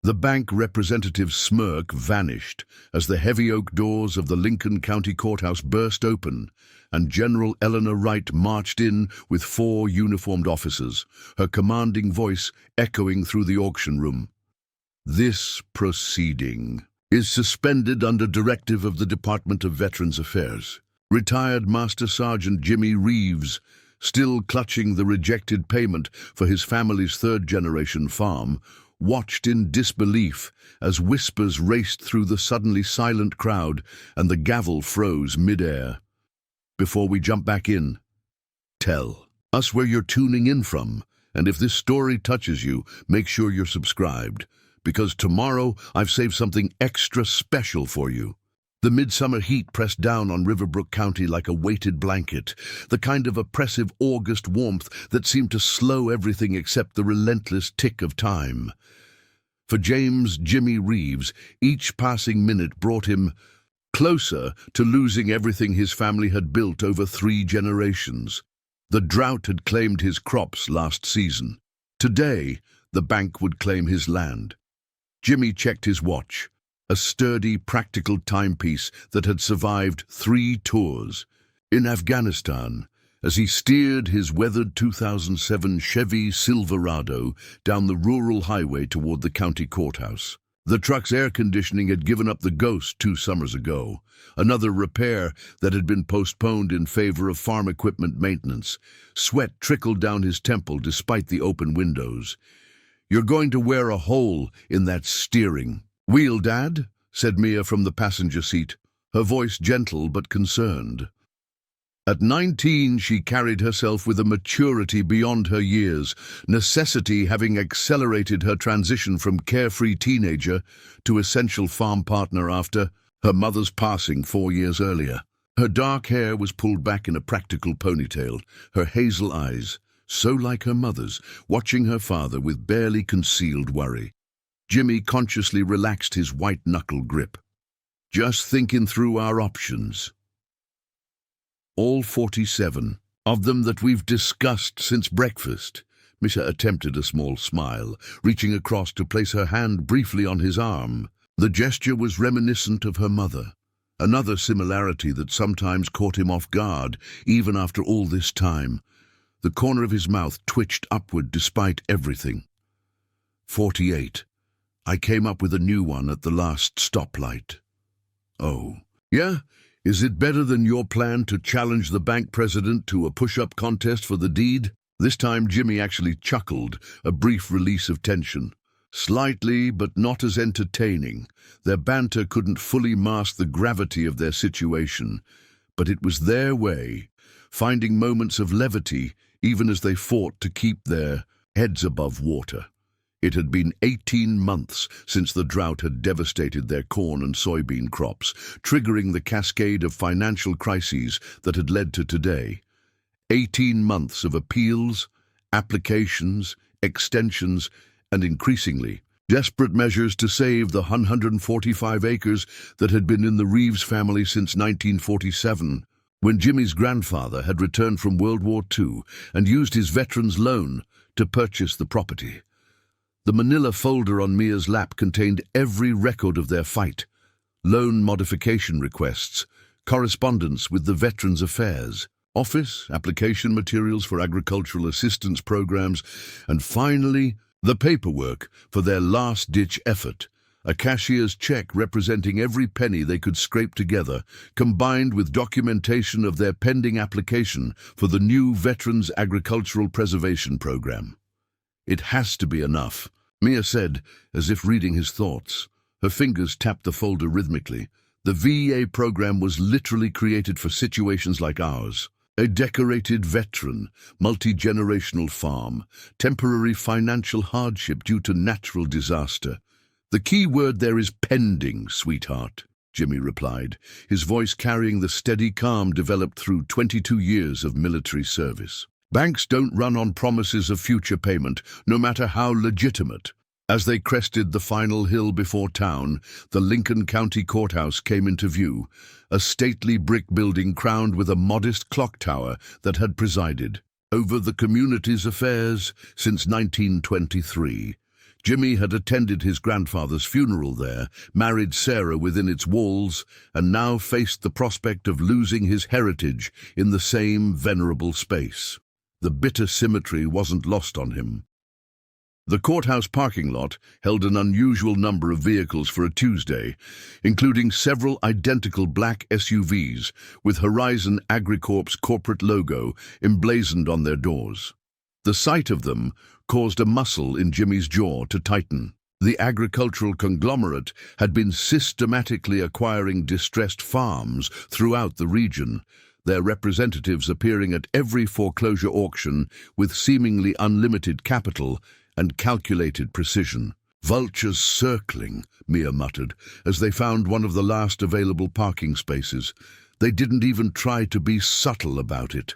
The bank representative's smirk vanished as the heavy oak doors of the Lincoln County Courthouse burst open, and General Eleanor Wright marched in with 4 uniformed officers, her commanding voice echoing through the auction room. "This proceeding is suspended under directive of the Department of Veterans Affairs. Retired Master Sergeant Jimmy Reeves, still clutching the rejected payment for his family's third-generation farm, watched in disbelief as whispers raced through the suddenly silent crowd and the gavel froze mid-air. Before we jump back in, tell us where you're tuning in from, and if this story touches you, make sure you're subscribed, because tomorrow I've saved something extra special for you. The midsummer heat pressed down on Riverbrook County like a weighted blanket, the kind of oppressive August warmth that seemed to slow everything except the relentless tick of time. For James Jimmy Reeves, each passing minute brought him closer to losing everything his family had built over 3 generations. The drought had claimed his crops last season. Today, the bank would claim his land. Jimmy checked his watch, a sturdy, practical timepiece that had survived 3 tours in Afghanistan, as he steered his weathered 2007 Chevy Silverado down the rural highway toward the county courthouse. The truck's air conditioning had given up the ghost 2 summers ago, another repair that had been postponed in favor of farm equipment maintenance. Sweat trickled down his temple despite the open windows. "You're going to wear a hole in that steering wheel, Dad," said Mia from the passenger seat, her voice gentle but concerned. At 19, she carried herself with a maturity beyond her years, necessity having accelerated her transition from carefree teenager to essential farm partner after her mother's passing 4 years earlier. Her dark hair was pulled back in a practical ponytail, her hazel eyes, so like her mother's, watching her father with barely concealed worry. Jimmy consciously relaxed his white-knuckle grip. "Just thinking through our options. All 47 of them that we've discussed since breakfast." Misha attempted a small smile, reaching across to place her hand briefly on his arm. The gesture was reminiscent of her mother, another similarity that sometimes caught him off guard, even after all this time. The corner of his mouth twitched upward despite everything. 48. I came up with a new one at the last stoplight. "Oh, yeah? Is it better than your plan to challenge the bank president to a push-up contest for the deed?" This time Jimmy actually chuckled, a brief release of tension. Slightly, but not as entertaining. Their banter couldn't fully mask the gravity of their situation, but it was their way, finding moments of levity even as they fought to keep their heads above water. It had been 18 months since the drought had devastated their corn and soybean crops, triggering the cascade of financial crises that had led to today. 18 months of appeals, applications, extensions, and increasingly desperate measures to save the 145 acres that had been in the Reeves family since 1947, when Jimmy's grandfather had returned from World War II and used his veteran's loan to purchase the property. The manila folder on Mia's lap contained every record of their fight: loan modification requests, correspondence with the Veterans Affairs Office, application materials for agricultural assistance programs, and finally, the paperwork for their last-ditch effort, a cashier's check representing every penny they could scrape together, combined with documentation of their pending application for the new Veterans Agricultural Preservation Program. "It has to be enough," Mia said, as if reading his thoughts. Her fingers tapped the folder rhythmically. The VA program was literally created for situations like ours. A decorated veteran, multi-generational farm, temporary financial hardship due to natural disaster. "The key word there is pending, sweetheart," Jimmy replied, his voice carrying the steady calm developed through 22 years of military service. "Banks don't run on promises of future payment, no matter how legitimate." As they crested the final hill before town, the Lincoln County Courthouse came into view, a stately brick building crowned with a modest clock tower that had presided over the community's affairs since 1923. Jimmy had attended his grandfather's funeral there, married Sarah within its walls, and now faced the prospect of losing his heritage in the same venerable space. The bitter symmetry wasn't lost on him. The courthouse parking lot held an unusual number of vehicles for a Tuesday, including several identical black SUVs with Horizon AgriCorp's corporate logo emblazoned on their doors. The sight of them caused a muscle in Jimmy's jaw to tighten. The agricultural conglomerate had been systematically acquiring distressed farms throughout the region, their representatives appearing at every foreclosure auction with seemingly unlimited capital and calculated precision. "Vultures circling," Mia muttered, as they found one of the last available parking spaces. They didn't even try to be subtle about it.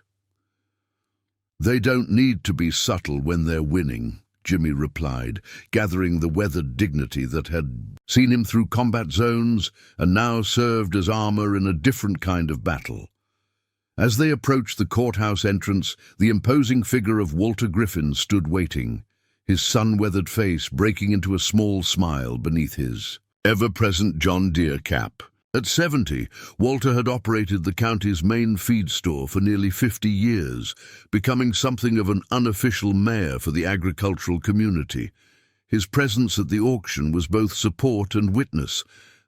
"They don't need to be subtle when they're winning," Jimmy replied, gathering the weathered dignity that had seen him through combat zones and now served as armor in a different kind of battle. As they approached the courthouse entrance, the imposing figure of Walter Griffin stood waiting, his sun-weathered face breaking into a small smile beneath his ever-present John Deere cap. At 70, Walter had operated the county's main feed store for nearly 50 years, becoming something of an unofficial mayor for the agricultural community. His presence at the auction was both support and witness,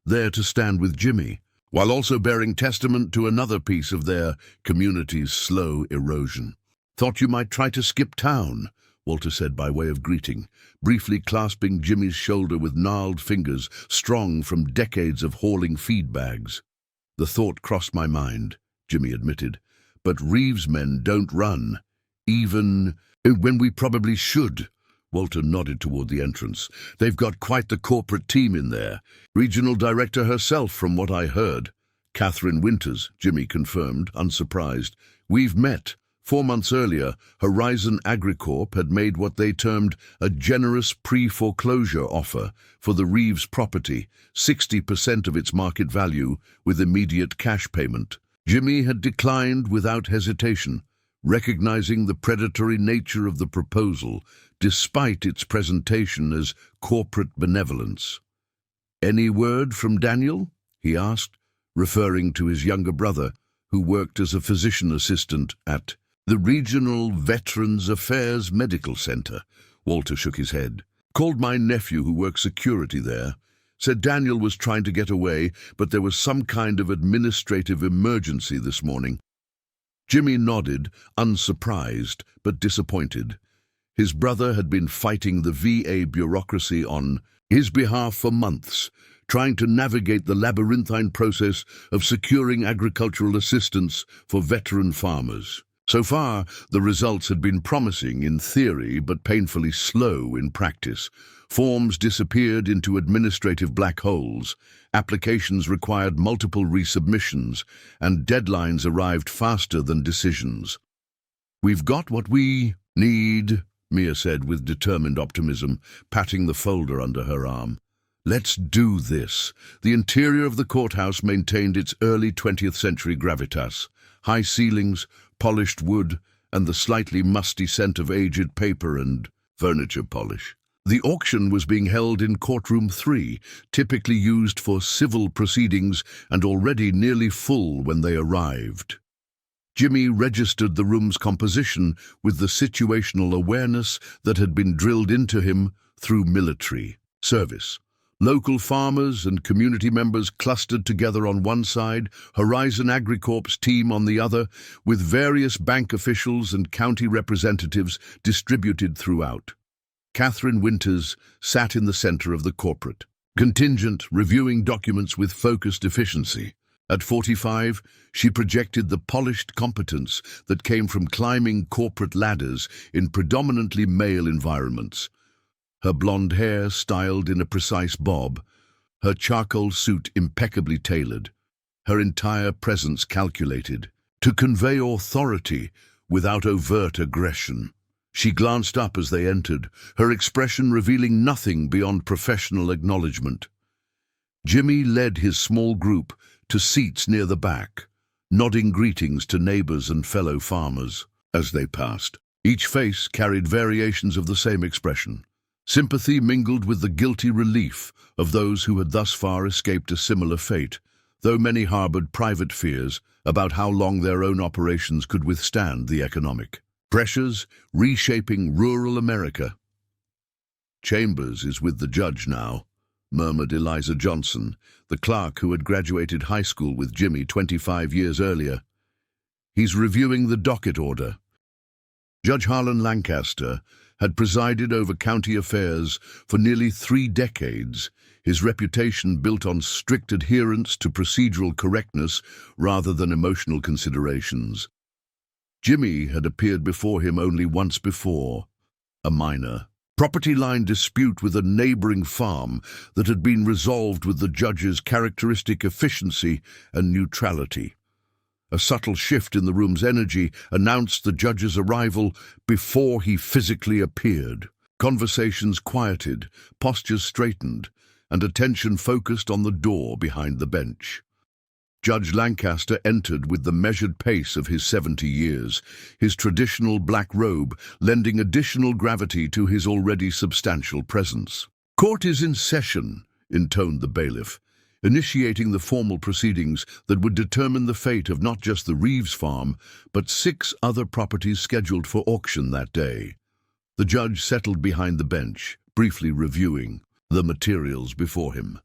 there to stand with Jimmy, while also bearing testament to another piece of their community's slow erosion. "Thought you might try to skip town," Walter said by way of greeting, briefly clasping Jimmy's shoulder with gnarled fingers strong from decades of hauling feed bags. "The thought crossed my mind," Jimmy admitted, "but Reeves' men don't run, even when we probably should." Walter nodded toward the entrance. "They've got quite the corporate team in there. Regional director herself, from what I heard." "Catherine Winters," Jimmy confirmed, unsurprised. "We've met. 4 months earlier, Horizon AgriCorp had made what they termed a generous pre-foreclosure offer for the Reeves property, 60% of its market value, with immediate cash payment. Jimmy had declined without hesitation, recognizing the predatory nature of the proposal, despite its presentation as corporate benevolence. "Any word from Daniel?" he asked, referring to his younger brother, who worked as a physician assistant at the Regional Veterans Affairs Medical Center. Walter shook his head. "Called my nephew who works security there. Said Daniel was trying to get away, but there was some kind of administrative emergency this morning." Jimmy nodded, unsurprised but disappointed. His brother had been fighting the VA bureaucracy on his behalf for months, trying to navigate the labyrinthine process of securing agricultural assistance for veteran farmers. So far, the results had been promising in theory but painfully slow in practice. Forms disappeared into administrative black holes, applications required multiple resubmissions, and deadlines arrived faster than decisions. "We've got what we need," Mia said with determined optimism, patting the folder under her arm. "Let's do this." The interior of the courthouse maintained its early 20th century gravitas. High ceilings, polished wood, and the slightly musty scent of aged paper and furniture polish. The auction was being held in Courtroom 3, typically used for civil proceedings and already nearly full when they arrived. Jimmy registered the room's composition with the situational awareness that had been drilled into him through military service. Local farmers and community members clustered together on one side, Horizon AgriCorp's team on the other, with various bank officials and county representatives distributed throughout. Catherine Winters sat in the center of the corporate contingent, reviewing documents with focused efficiency. At 45, she projected the polished competence that came from climbing corporate ladders in predominantly male environments. Her blonde hair styled in a precise bob, her charcoal suit impeccably tailored, her entire presence calculated to convey authority without overt aggression. She glanced up as they entered, her expression revealing nothing beyond professional acknowledgement. Jimmy led his small group to seats near the back, nodding greetings to neighbors and fellow farmers as they passed. Each face carried variations of the same expression: Sympathy mingled with the guilty relief of those who had thus far escaped a similar fate, though many harbored private fears about how long their own operations could withstand the economic pressures reshaping rural America. "Chambers is with the judge now," murmured Eliza Johnson, the clerk who had graduated high school with Jimmy 25 years earlier. "He's reviewing the docket order." Judge Harlan Lancaster had presided over county affairs for nearly 3 decades, his reputation built on strict adherence to procedural correctness rather than emotional considerations. Jimmy had appeared before him only once before, a minor property line dispute with a neighboring farm that had been resolved with the judge's characteristic efficiency and neutrality. A subtle shift in the room's energy announced the judge's arrival before he physically appeared. Conversations quieted, postures straightened, and attention focused on the door behind the bench. Judge Lancaster entered with the measured pace of his 70 years, his traditional black robe lending additional gravity to his already substantial presence. "Court is in session," intoned the bailiff, initiating the formal proceedings that would determine the fate of not just the Reeves farm, but 6 other properties scheduled for auction that day. The judge settled behind the bench, briefly reviewing the materials before him.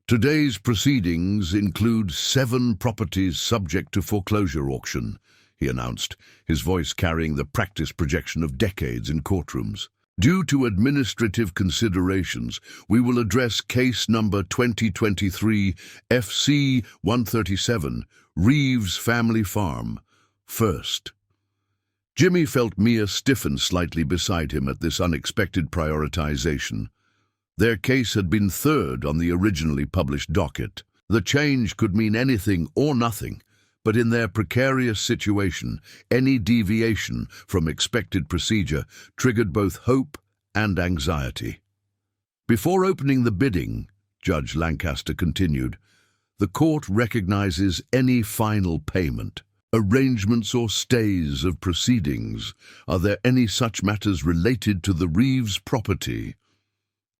"Today's proceedings include 7 properties subject to foreclosure auction," he announced, his voice carrying the practice projection of decades in courtrooms. "Due to administrative considerations, we will address case number 2023 FC 137, Reeves Family Farm, first." Jimmy felt Mia stiffen slightly beside him at this unexpected prioritization. Their case had been third on the originally published docket. The change could mean anything or nothing, but in their precarious situation, any deviation from expected procedure triggered both hope and anxiety. "Before opening the bidding," Judge Lancaster continued, "the court recognizes any final payment, arrangements or stays of proceedings. Are there any such matters related to the Reeves property?"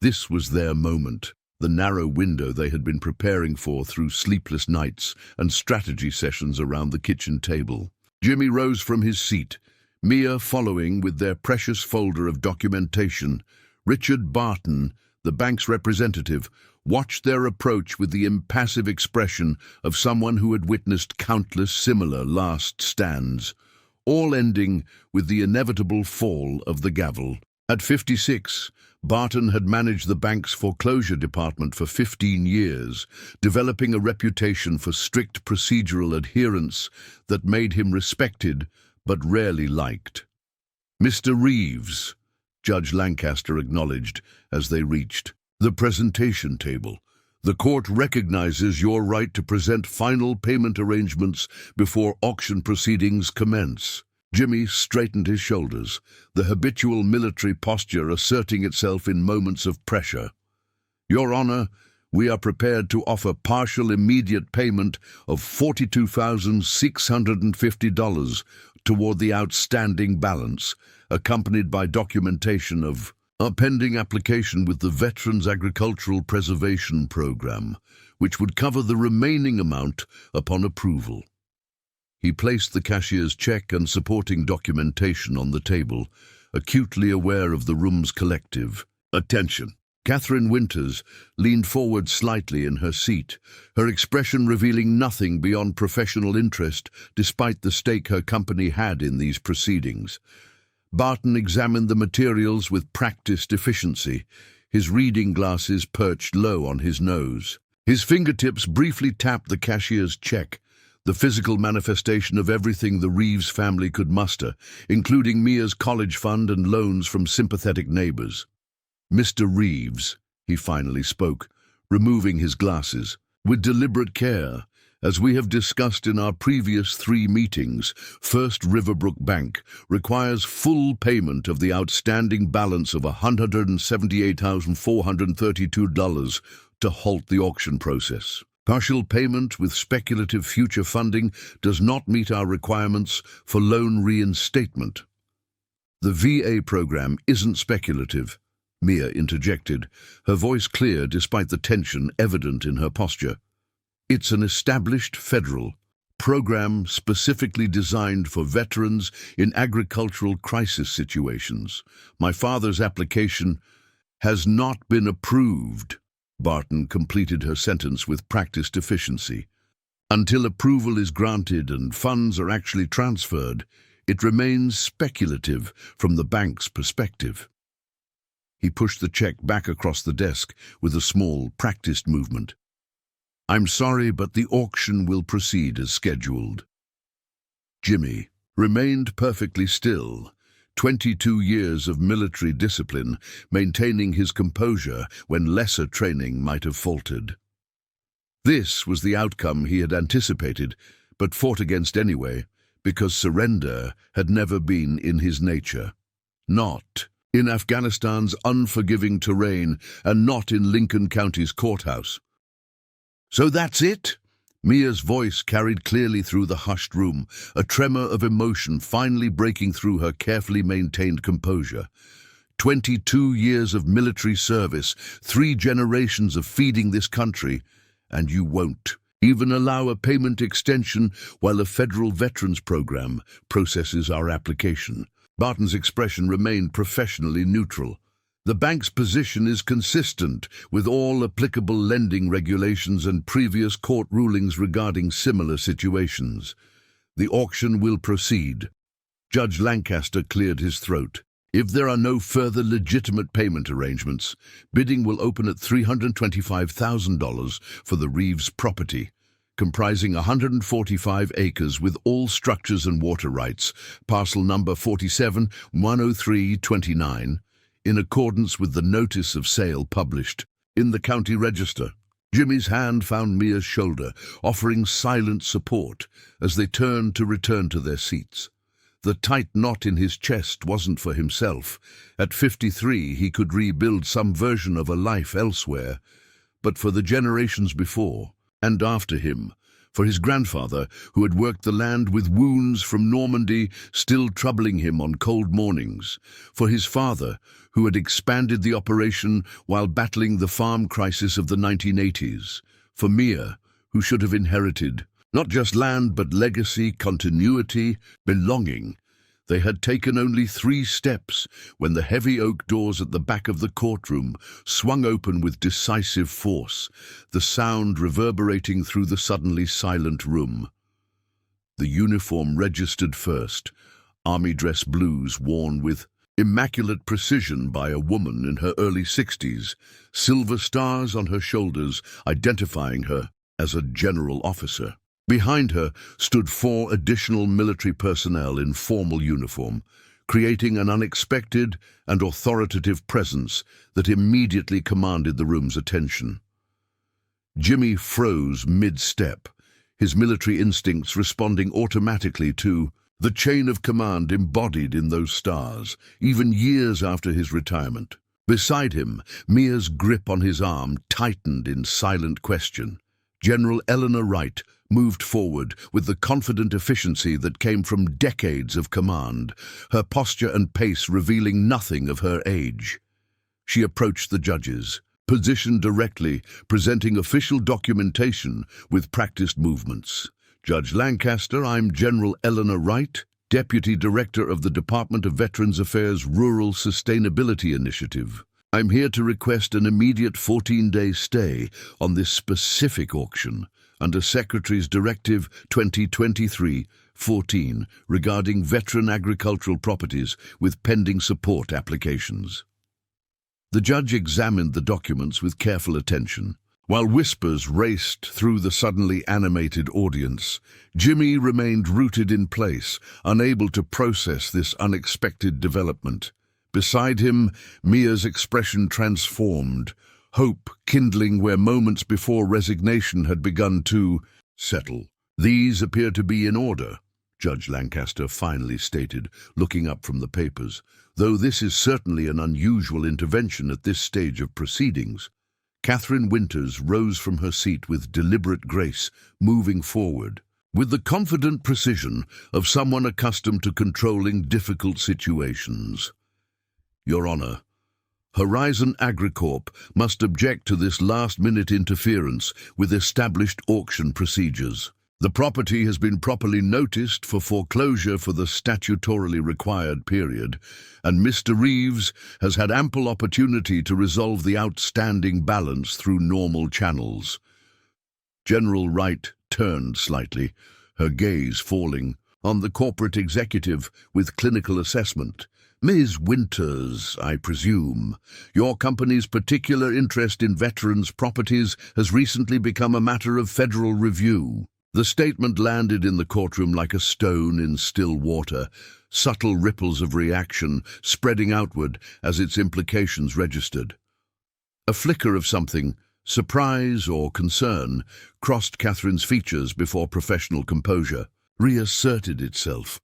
This was their moment, the narrow window they had been preparing for through sleepless nights and strategy sessions around the kitchen table. Jimmy rose from his seat, Mia following with their precious folder of documentation. Richard Barton, the bank's representative, watched their approach with the impassive expression of someone who had witnessed countless similar last stands, all ending with the inevitable fall of the gavel. At 56, Barton had managed the bank's foreclosure department for 15 years, developing a reputation for strict procedural adherence that made him respected but rarely liked. "Mr. Reeves," Judge Lancaster acknowledged as they reached the presentation table, "the court recognizes your right to present final payment arrangements before auction proceedings commence." Jimmy straightened his shoulders, the habitual military posture asserting itself in moments of pressure. "Your Honor, we are prepared to offer partial immediate payment of $42,650 toward the outstanding balance, accompanied by documentation of a pending application with the Veterans Agricultural Preservation Program, which would cover the remaining amount upon approval." He placed the cashier's check and supporting documentation on the table, acutely aware of the room's collective attention. Catherine Winters leaned forward slightly in her seat, her expression revealing nothing beyond professional interest despite the stake her company had in these proceedings. Barton examined the materials with practiced efficiency, his reading glasses perched low on his nose. His fingertips briefly tapped the cashier's check, the physical manifestation of everything the Reeves family could muster, including Mia's college fund and loans from sympathetic neighbors. "Mr. Reeves," he finally spoke, removing his glasses, "with deliberate care, as we have discussed in our previous 3 meetings, First Riverbrook Bank requires full payment of the outstanding balance of $178,432 to halt the auction process. Partial payment with speculative future funding does not meet our requirements for loan reinstatement. The VA program isn't speculative, Mia interjected, her voice clear despite the tension evident in her posture. "It's an established federal program specifically designed for veterans in agricultural crisis situations. My father's application has not been approved." Barton completed her sentence with practiced efficiency. "Until approval is granted and funds are actually transferred, it remains speculative from the bank's perspective." He pushed the check back across the desk with a small, practiced movement. "I'm sorry, but the auction will proceed as scheduled." Jimmy remained perfectly still, 22 years of military discipline, maintaining his composure when lesser training might have faltered. This was the outcome he had anticipated, but fought against anyway, because surrender had never been in his nature. Not in Afghanistan's unforgiving terrain, and not in Lincoln County's courthouse. "So that's it?" Mia's voice carried clearly through the hushed room, a tremor of emotion finally breaking through her carefully maintained composure. 22 years of military service, 3 generations of feeding this country, and you won't even allow a payment extension while a federal veterans program processes our application. Barton's expression remained professionally neutral. "The bank's position is consistent with all applicable lending regulations and previous court rulings regarding similar situations. The auction will proceed." Judge Lancaster cleared his throat. "If there are no further legitimate payment arrangements, bidding will open at $325,000 for the Reeves property, comprising 145 acres with all structures and water rights, parcel number 47-10329, in accordance with the notice of sale published in the county register." Jimmy's hand found Mia's shoulder, offering silent support as they turned to return to their seats. The tight knot in his chest wasn't for himself. At 53, he could rebuild some version of a life elsewhere, but for the generations before and after him, for his grandfather, who had worked the land with wounds from Normandy still troubling him on cold mornings, for his father, who had expanded the operation while battling the farm crisis of the 1980s, for Mia, who should have inherited not just land but legacy, continuity, belonging. They had taken only 3 steps when the heavy oak doors at the back of the courtroom swung open with decisive force, the sound reverberating through the suddenly silent room. The uniform registered first, army dress blues worn with immaculate precision by a woman in her early 60s, silver stars on her shoulders identifying her as a general officer. Behind her stood 4 additional military personnel in formal uniform, creating an unexpected and authoritative presence that immediately commanded the room's attention. Jimmy froze mid-step, his military instincts responding automatically to the chain of command embodied in those stars, even years after his retirement. Beside him, Mia's grip on his arm tightened in silent question. General Eleanor Wright moved forward with the confident efficiency that came from decades of command, her posture and pace revealing nothing of her age. She approached the judges, positioned directly, presenting official documentation with practiced movements. "Judge Lancaster, I'm General Eleanor Wright, Deputy Director of the Department of Veterans Affairs Rural Sustainability Initiative. I'm here to request an immediate 14-day stay on this specific auction under Secretary's Directive 2023-14 regarding veteran agricultural properties with pending support applications." The judge examined the documents with careful attention. While whispers raced through the suddenly animated audience, Jimmy remained rooted in place, unable to process this unexpected development. Beside him, Mia's expression transformed, hope kindling where moments before resignation had begun to settle. "These appear to be in order," Judge Lancaster finally stated, looking up from the papers, "though this is certainly an unusual intervention at this stage of proceedings." Catherine Winters rose from her seat with deliberate grace, moving forward, with the confident precision of someone accustomed to controlling difficult situations. "Your Honor, Horizon Agricorp must object to this last-minute interference with established auction procedures. The property has been properly noticed for foreclosure for the statutorily required period, and Mr. Reeves has had ample opportunity to resolve the outstanding balance through normal channels. General Wright turned slightly, her gaze falling on the corporate executive with clinical assessment. Ms. Winters, I presume, your company's particular interest in veterans' properties has recently become a matter of federal review. The statement landed in the courtroom like a stone in still water, subtle ripples of reaction spreading outward as its implications registered. A flicker of something, surprise or concern, crossed Catherine's features before professional composure reasserted itself.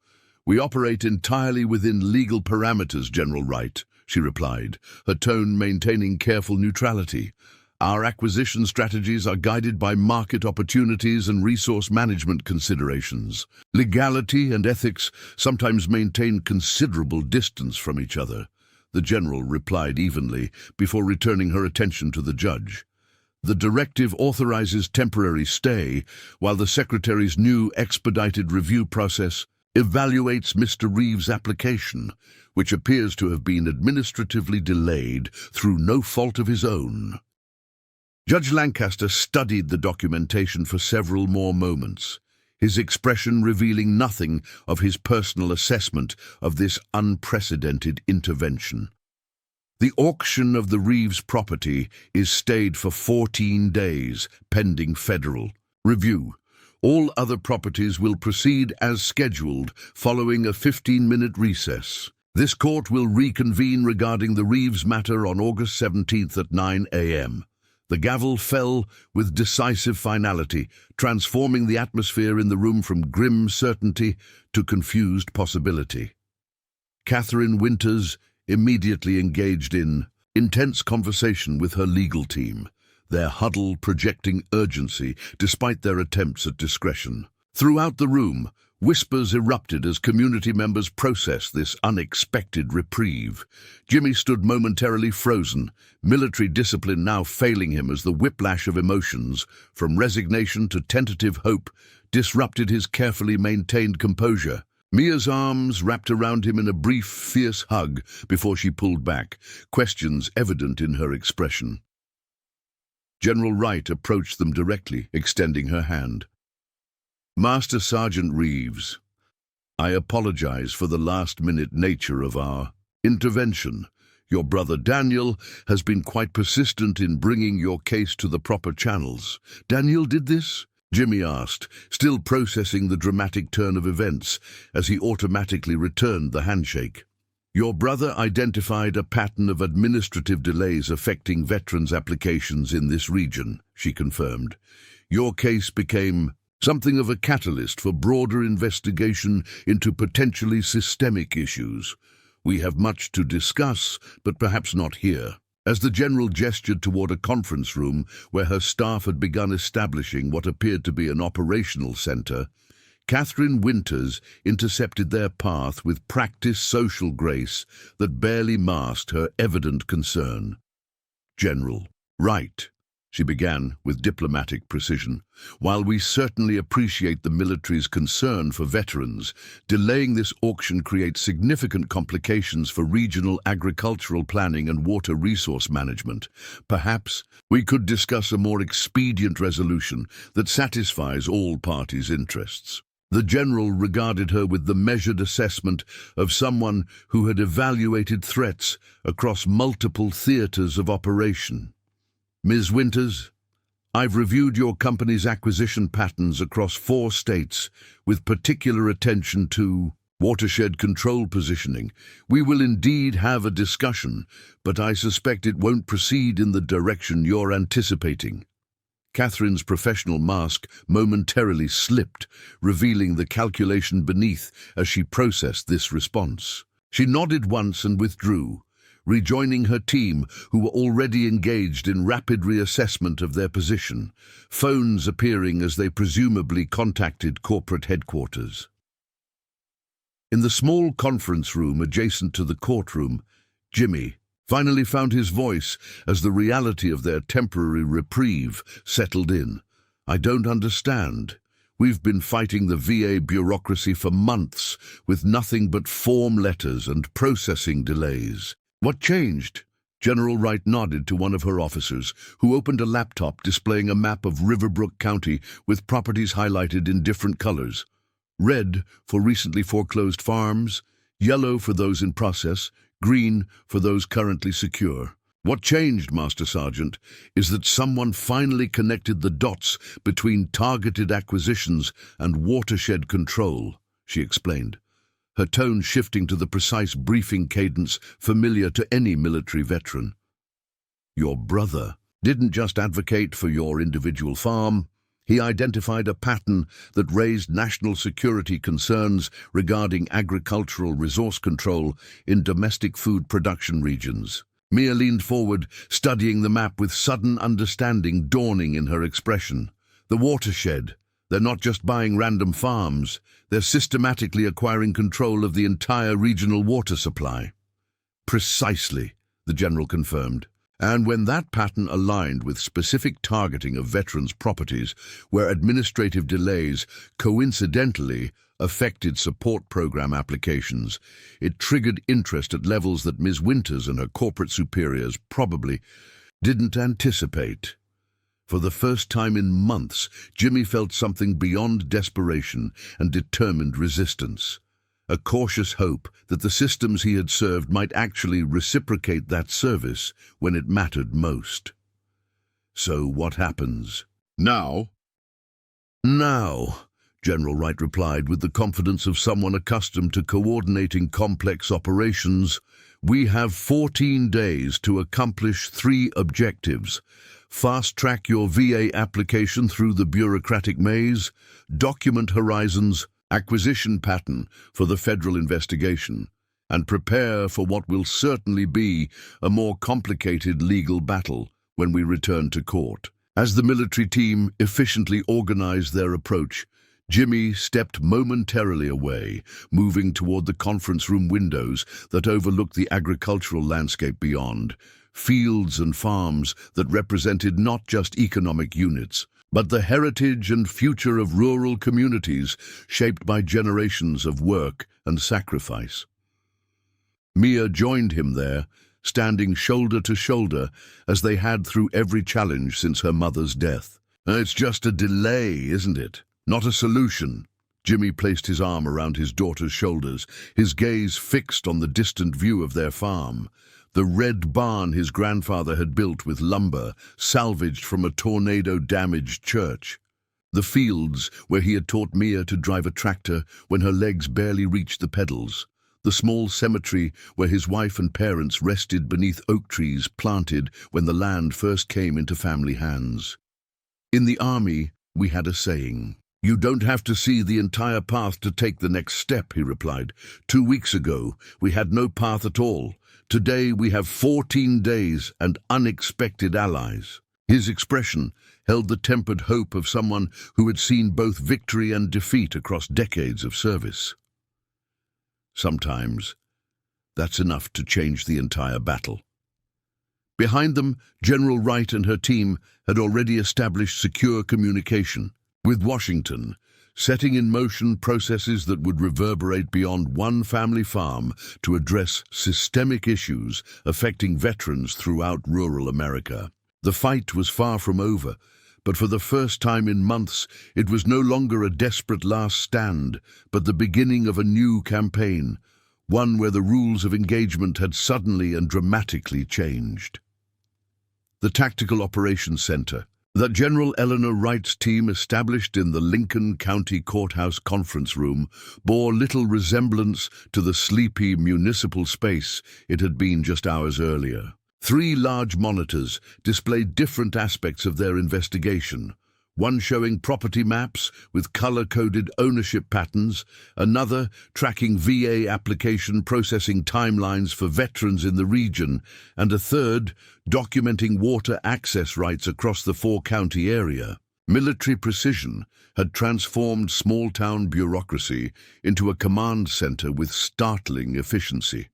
We operate entirely within legal parameters, General Wright, she replied, her tone maintaining careful neutrality. Our acquisition strategies are guided by market opportunities and resource management considerations. Legality and ethics sometimes maintain considerable distance from each other, the General replied evenly before returning her attention to the judge. The directive authorizes temporary stay, while the Secretary's new expedited review process evaluates Mr. Reeves' application, which appears to have been administratively delayed through no fault of his own. Judge Lancaster studied the documentation for several more moments, his expression revealing nothing of his personal assessment of this unprecedented intervention. The auction of the Reeves property is stayed for 14 days, pending federal review. All other properties will proceed as scheduled, following a 15-minute recess. This court will reconvene regarding the Reeves matter on August 17th at 9 a.m. The gavel fell with decisive finality, transforming the atmosphere in the room from grim certainty to confused possibility. Catherine Winters immediately engaged in intense conversation with her legal team, their huddle projecting urgency despite their attempts at discretion. Throughout the room, whispers erupted as community members processed this unexpected reprieve. Jimmy stood momentarily frozen, military discipline now failing him as the whiplash of emotions, from resignation to tentative hope, disrupted his carefully maintained composure. Mia's arms wrapped around him in a brief, fierce hug before she pulled back, questions evident in her expression. General Wright approached them directly, extending her hand. Master Sergeant Reeves, I apologize for the last-minute nature of our intervention. Your brother Daniel has been quite persistent in bringing your case to the proper channels. Daniel did this? Jimmy asked, still processing the dramatic turn of events as he automatically returned the handshake. Your brother identified a pattern of administrative delays affecting veterans' applications in this region, she confirmed. Your case became something of a catalyst for broader investigation into potentially systemic issues. We have much to discuss, but perhaps not here. As the General gestured toward a conference room where her staff had begun establishing what appeared to be an operational center, Catherine Winters intercepted their path with practiced social grace that barely masked her evident concern. General Wright, she began with diplomatic precision, while we certainly appreciate the military's concern for veterans, delaying this auction creates significant complications for regional agricultural planning and water resource management. Perhaps we could discuss a more expedient resolution that satisfies all parties' interests. The General regarded her with the measured assessment of someone who had evaluated threats across multiple theaters of operation. Ms. Winters, I've reviewed your company's acquisition patterns across 4 states with particular attention to watershed control positioning. We will indeed have a discussion, but I suspect it won't proceed in the direction you're anticipating. Catherine's professional mask momentarily slipped, revealing the calculation beneath as she processed this response. She nodded once and withdrew, rejoining her team, who were already engaged in rapid reassessment of their position, phones appearing as they presumably contacted corporate headquarters. In the small conference room adjacent to the courtroom, Jimmy finally found his voice as the reality of their temporary reprieve settled in. "I don't understand. We've been fighting the VA bureaucracy for months with nothing but form letters and processing delays. What changed?" General Wright nodded to one of her officers, who opened a laptop displaying a map of Riverbrook County with properties highlighted in different colors. Red for recently foreclosed farms, yellow for those in process, green for those currently secure. "What changed, Master Sergeant, is that someone finally connected the dots between targeted acquisitions and watershed control," she explained, her tone shifting to the precise briefing cadence familiar to any military veteran. "Your brother didn't just advocate for your individual farm. He identified a pattern that raised national security concerns regarding agricultural resource control in domestic food production regions." Mia leaned forward, studying the map with sudden understanding dawning in her expression. "The watershed. They're not just buying random farms. They're systematically acquiring control of the entire regional water supply." "Precisely," the general confirmed. "And when that pattern aligned with specific targeting of veterans' properties, where administrative delays coincidentally affected support program applications, it triggered interest at levels that Ms. Winters and her corporate superiors probably didn't anticipate." For the first time in months, Jimmy felt something beyond desperation and determined resistance. A cautious hope that the systems he had served might actually reciprocate that service when it mattered most. "So what happens?" "Now?" "Now," General Wright replied with the confidence of someone accustomed to coordinating complex operations, "we have 14 days to accomplish 3 objectives. Fast-track your VA application through the bureaucratic maze, document horizons, acquisition pattern for the federal investigation, and prepare for what will certainly be a more complicated legal battle when we return to court." As the military team efficiently organized their approach, Jimmy stepped momentarily away, moving toward the conference room windows that overlooked the agricultural landscape beyond, fields and farms that represented not just economic units, but the heritage and future of rural communities shaped by generations of work and sacrifice. Mia joined him there, standing shoulder to shoulder as they had through every challenge since her mother's death. "It's just a delay, isn't it? Not a solution." Jimmy placed his arm around his daughter's shoulders, his gaze fixed on the distant view of their farm. The red barn his grandfather had built with lumber, salvaged from a tornado-damaged church. The fields where he had taught Mia to drive a tractor when her legs barely reached the pedals. The small cemetery where his wife and parents rested beneath oak trees planted when the land first came into family hands. "In the army, we had a saying. You don't have to see the entire path to take the next step," he replied. 2 weeks ago, we had no path at all. Today we have 14 days and unexpected allies." His expression held the tempered hope of someone who had seen both victory and defeat across decades of service. Sometimes, that's enough to change the entire battle. Behind them, General Wright and her team had already established secure communication with Washington, setting in motion processes that would reverberate beyond one family farm to address systemic issues affecting veterans throughout rural America. The fight was far from over, but for the first time in months, it was no longer a desperate last stand, but the beginning of a new campaign, one where the rules of engagement had suddenly and dramatically changed. The Tactical Operations Center, that General Eleanor Wright's team established in the Lincoln County Courthouse conference room, bore little resemblance to the sleepy municipal space it had been just hours earlier. 3 large monitors displayed different aspects of their investigation, one showing property maps with color-coded ownership patterns, another tracking VA application processing timelines for veterans in the region, and a third documenting water access rights across the 4-county area. Military precision had transformed small-town bureaucracy into a command center with startling efficiency.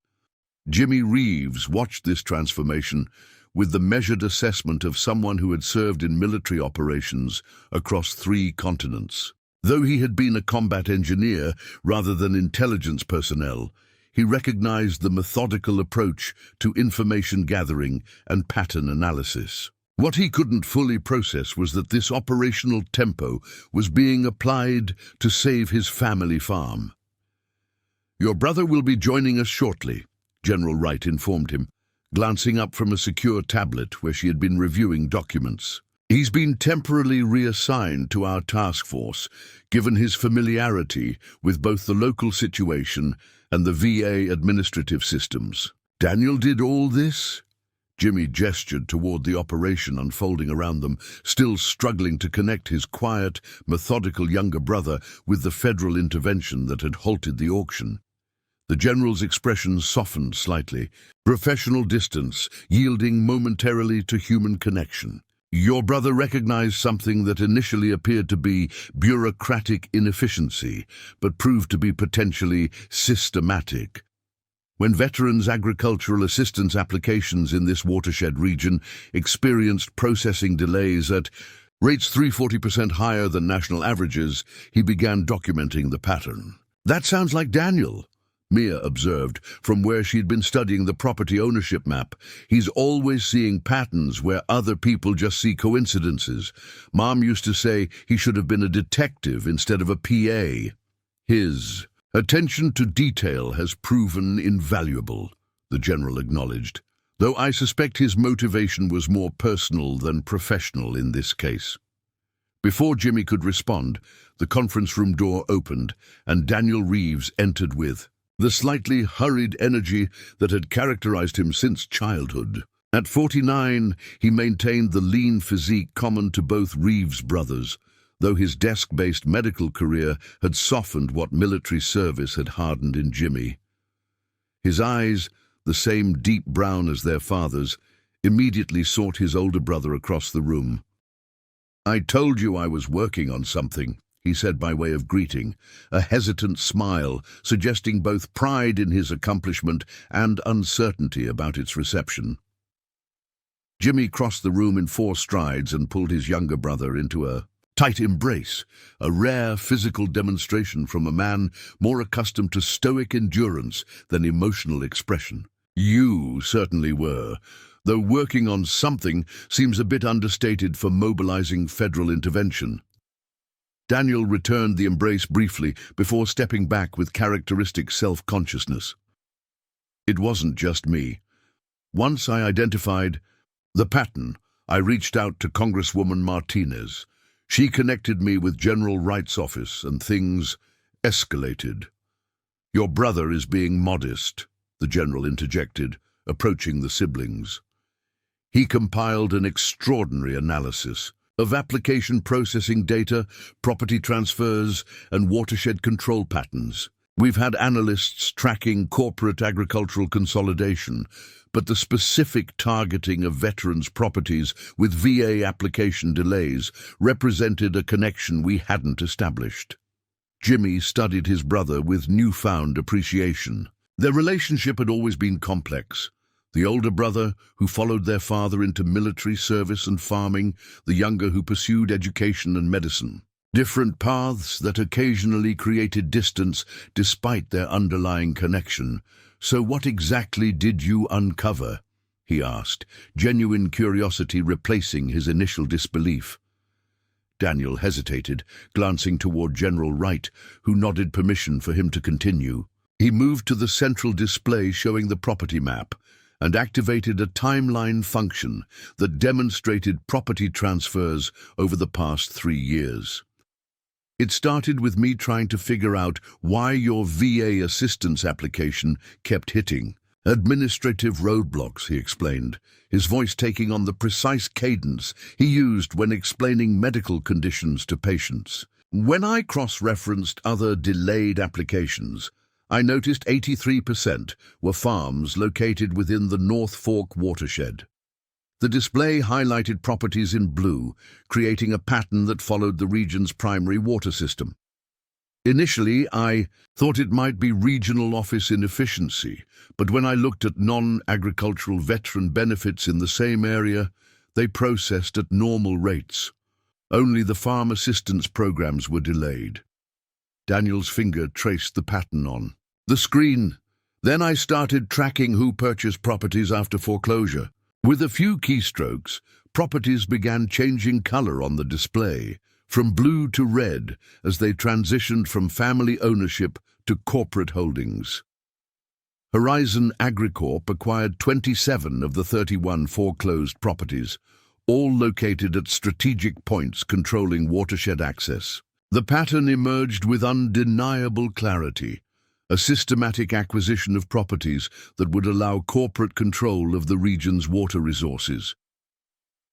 Jimmy Reeves watched this transformation with the measured assessment of someone who had served in military operations across 3 continents. Though he had been a combat engineer rather than intelligence personnel, he recognized the methodical approach to information gathering and pattern analysis. What he couldn't fully process was that this operational tempo was being applied to save his family farm. "Your brother will be joining us shortly," General Wright informed him, glancing up from a secure tablet where she had been reviewing documents. "He's been temporarily reassigned to our task force, given his familiarity with both the local situation and the VA administrative systems." "Daniel did all this?" Jimmy gestured toward the operation unfolding around them, still struggling to connect his quiet, methodical younger brother with the federal intervention that had halted the auction. The general's expression softened slightly, professional distance yielding momentarily to human connection. "Your brother recognized something that initially appeared to be bureaucratic inefficiency, but proved to be potentially systematic. When veterans' agricultural assistance applications in this watershed region experienced processing delays at rates 340% higher than national averages, he began documenting the pattern." "That sounds like Daniel," Mia observed from where she'd been studying the property ownership map. "He's always seeing patterns where other people just see coincidences. Mom used to say he should have been a detective instead of a PA. His attention to detail has proven invaluable," the general acknowledged, "though I suspect his motivation was more personal than professional in this case." Before Jimmy could respond, the conference room door opened and Daniel Reeves entered with the slightly hurried energy that had characterized him since childhood. At 49, he maintained the lean physique common to both Reeves brothers, though his desk-based medical career had softened what military service had hardened in Jimmy. His eyes, the same deep brown as their father's, immediately sought his older brother across the room. "I told you I was working on something," he said by way of greeting, a hesitant smile suggesting both pride in his accomplishment and uncertainty about its reception. Jimmy crossed the room in 4 strides and pulled his younger brother into a tight embrace, a rare physical demonstration from a man more accustomed to stoic endurance than emotional expression. "You certainly were, though working on something seems a bit understated for mobilizing federal intervention." Daniel returned the embrace briefly before stepping back with characteristic self-consciousness. "It wasn't just me. Once I identified the pattern, I reached out to Congresswoman Martinez. She connected me with General Wright's office, and things escalated." "Your brother is being modest," the general interjected, approaching the siblings. "He compiled an extraordinary analysis of application processing data, property transfers, and watershed control patterns. We've had analysts tracking corporate agricultural consolidation, but the specific targeting of veterans' properties with VA application delays represented a connection we hadn't established." Jimmy studied his brother with newfound appreciation. Their relationship had always been complex. The older brother, who followed their father into military service and farming, the younger who pursued education and medicine. Different paths that occasionally created distance despite their underlying connection. "So what exactly did you uncover?" he asked, genuine curiosity replacing his initial disbelief. Daniel hesitated, glancing toward General Wright, who nodded permission for him to continue. He moved to the central display showing the property map and activated a timeline function that demonstrated property transfers over the past 3 years. "It started with me trying to figure out why your VA assistance application kept hitting administrative roadblocks," he explained, his voice taking on the precise cadence he used when explaining medical conditions to patients. "When I cross-referenced other delayed applications, I noticed 83% were farms located within the North Fork watershed. The display highlighted properties in blue, creating a pattern that followed the region's primary water system. Initially, I thought it might be regional office inefficiency, but when I looked at non-agricultural veteran benefits in the same area, they processed at normal rates. Only the farm assistance programs were delayed. Daniel's finger traced the pattern on the screen. Then I started tracking who purchased properties after foreclosure. With a few keystrokes, properties began changing color on the display, from blue to red, as they transitioned from family ownership to corporate holdings. Horizon AgriCorp acquired 27 of the 31 foreclosed properties, all located at strategic points controlling watershed access. The pattern emerged with undeniable clarity, a systematic acquisition of properties that would allow corporate control of the region's water resources.